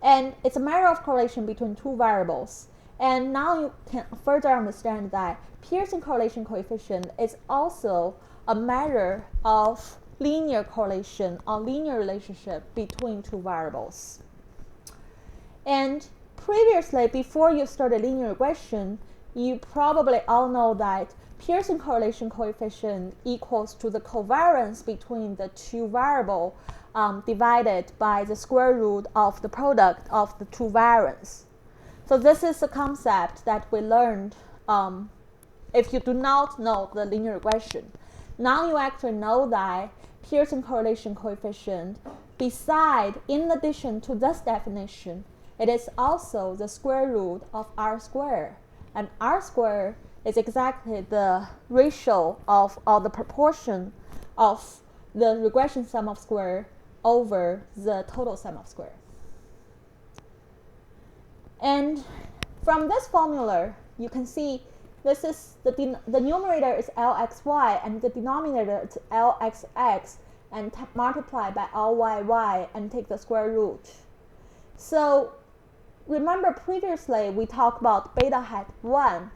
And it's a matter of correlation between two variables. And now you can further understand that Pearson correlation coefficient is also a matter of linear correlation or linear relationship between two variables. And previously, before you started linear regression, you probably all know that Pearson correlation coefficient equals to the covariance between the two variables divided by the square root of the product of the two variants. So this is a concept that we learned if you do not know the linear regression. Now you actually know that Pearson correlation coefficient, in addition to this definition, it is also the square root of R-squared. And R-squared is exactly the ratio of, or the proportion of the regression sum of square over the total sum of square. And from this formula, you can see this is the numerator is Lxy and the denominator is Lxx, and multiply by Lyy and take the square root. So remember previously we talked about beta hat 1.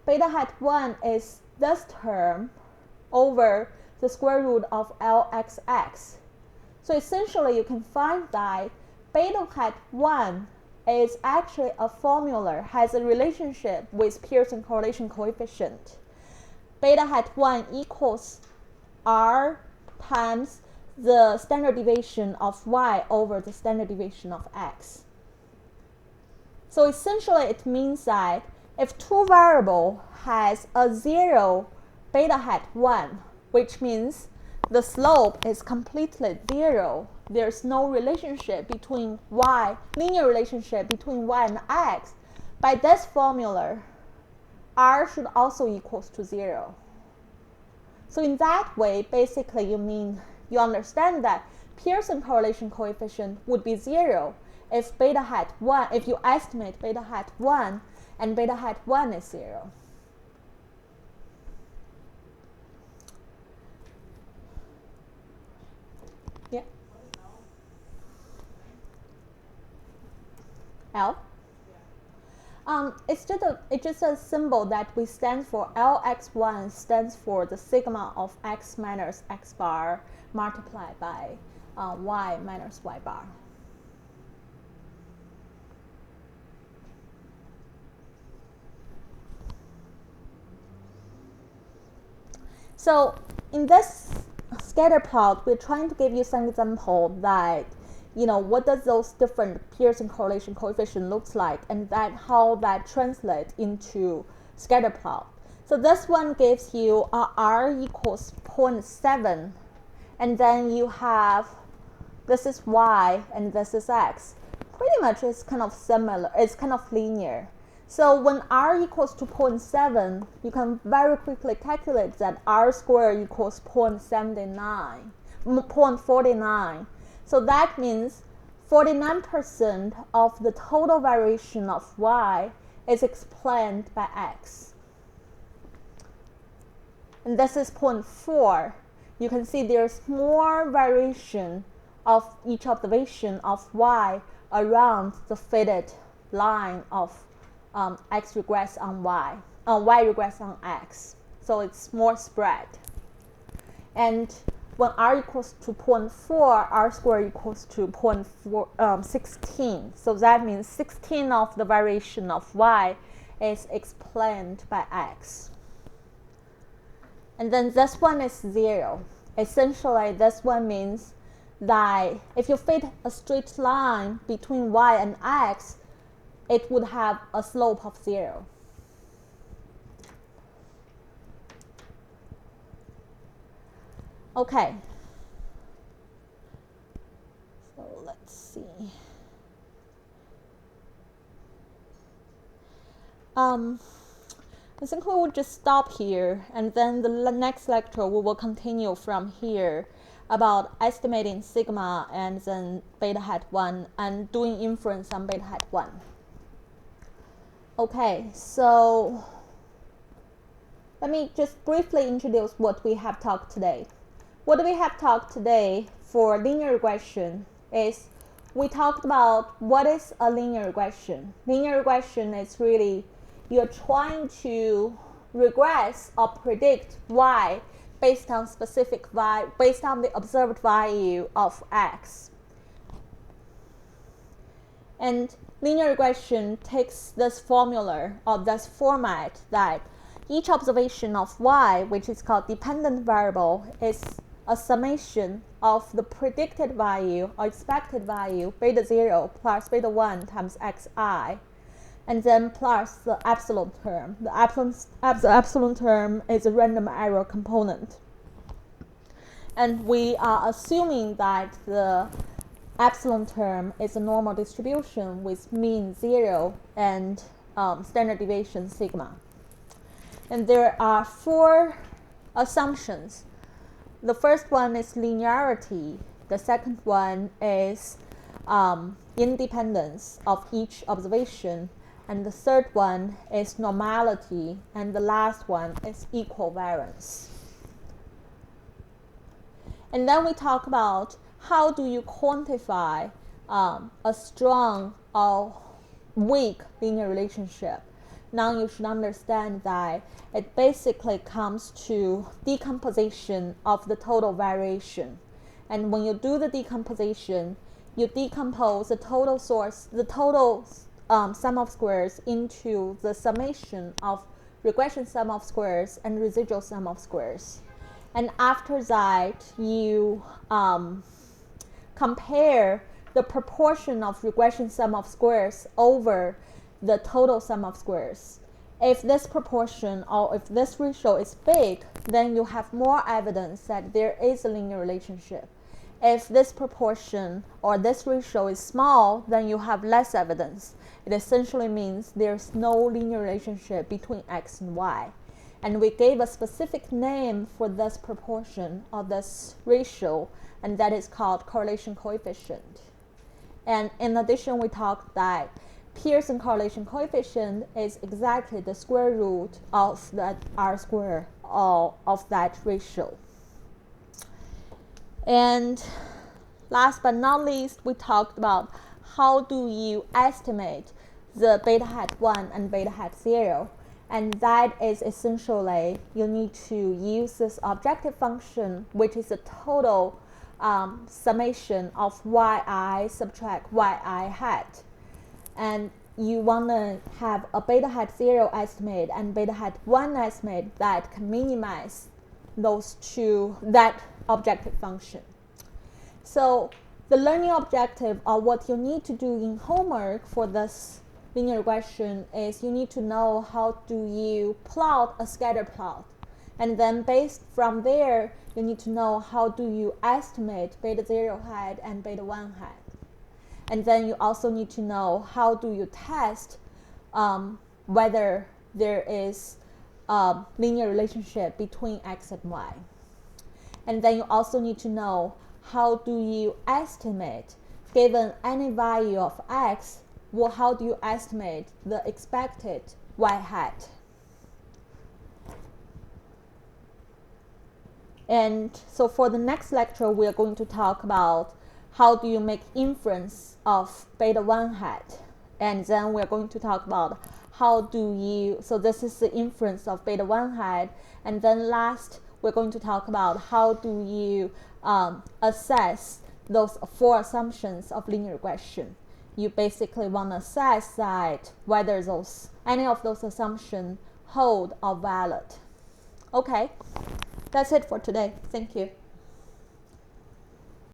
Beta hat 1 is this term over the square root of Lxx. So essentially you can find that beta hat 1 is actually a formula, has a relationship with Pearson correlation coefficient. Beta hat 1 equals R times the standard deviation of y over the standard deviation of x. So essentially it means that if two variables has a 0 beta hat 1, which means the slope is completely 0, there's no relationship between y, linear relationship between y and x, by this formula, r should also equals to 0. So in that way, basically you mean you understand that Pearson correlation coefficient would be 0 if beta hat 1, if you estimate beta hat 1 and beta hat 1 is 0. Yeah. L? It's just a symbol that we stand for. Lx1 stands for the sigma of x minus x bar multiplied by y minus y bar. So in this scatter plot, we're trying to give you some example that, what does those different Pearson correlation coefficient looks like, and that how that translates into scatter plot. So this one gives you r equals 0.7, and then you have, this is y and this is x. Pretty much it's kind of similar, it's kind of linear. So when r equals to 0.7, you can very quickly calculate that r squared equals 0.49. So that means 49% of the total variation of y is explained by x. And this is 0.4. You can see there's more variation of each observation of y around the fitted line of x regress on y, y regress on x. So it's more spread. And when r equals to 0.4, r squared equals to 0.16. So that means 16 of the variation of y is explained by x. And then this one is 0. Essentially, this one means that if you fit a straight line between y and x, it would have a slope of 0. Okay. So let's see. I think we will just stop here, and then the next lecture we will continue from here about estimating sigma and then beta hat 1 and doing inference on beta hat 1. Okay, so let me just briefly introduce what we have talked today. What we have talked today for linear regression is we talked about what is a linear regression. Linear regression is really you're trying to regress or predict y based on specific value, based on the observed value of x. And linear regression takes this formula or this format that each observation of y, which is called dependent variable, is a summation of the predicted value or expected value beta 0 plus beta 1 times xi, and then plus the epsilon term. The epsilon term is a random error component. And we are assuming that the epsilon term is a normal distribution with mean 0 and standard deviation sigma. And there are 4 assumptions. The first one is linearity. The second one is independence of each observation. And the third one is normality. And the last one is equivariance. And then we talk about how do you quantify a strong or weak linear relationship. Now you should understand that it basically comes to decomposition of the total variation. And when you do the decomposition, you decompose the total sum of squares into the summation of regression sum of squares and residual sum of squares. And after that, you compare the proportion of regression sum of squares over the total sum of squares. If this proportion or if this ratio is big, then you have more evidence that there is a linear relationship. If this proportion or this ratio is small, then you have less evidence. It essentially means there's no linear relationship between x and y. and we gave a specific name for this proportion or this ratio, and that is called correlation coefficient. And in addition, we talked that Pearson correlation coefficient is exactly the square root of that R square or of that ratio. And last but not least, we talked about how do you estimate the beta hat 1 and beta hat 0. And that is essentially you need to use this objective function, which is the total summation of yi subtract yi hat. And you want to have a beta hat 0 estimate and beta hat 1 estimate that can minimize those two, that objective function. So the learning objective, or what you need to do in homework for this linear regression, is you need to know how do you plot a scatter plot. And then based from there, you need to know how do you estimate beta 0 hat and beta 1 hat. And then you also need to know how do you test whether there is a linear relationship between x and y. And then you also need to know how do you estimate, given any value of x, well, how do you estimate the expected y hat. And so for the next lecture, we are going to talk about how do you make inference of beta 1 hat. And then we're going to talk about how do you, so this is the inference of beta 1 hat. And then last, we're going to talk about how do you assess those 4 assumptions of linear regression. You basically want to assess that whether any of those assumptions hold or valid. Okay, that's it for today. Thank you.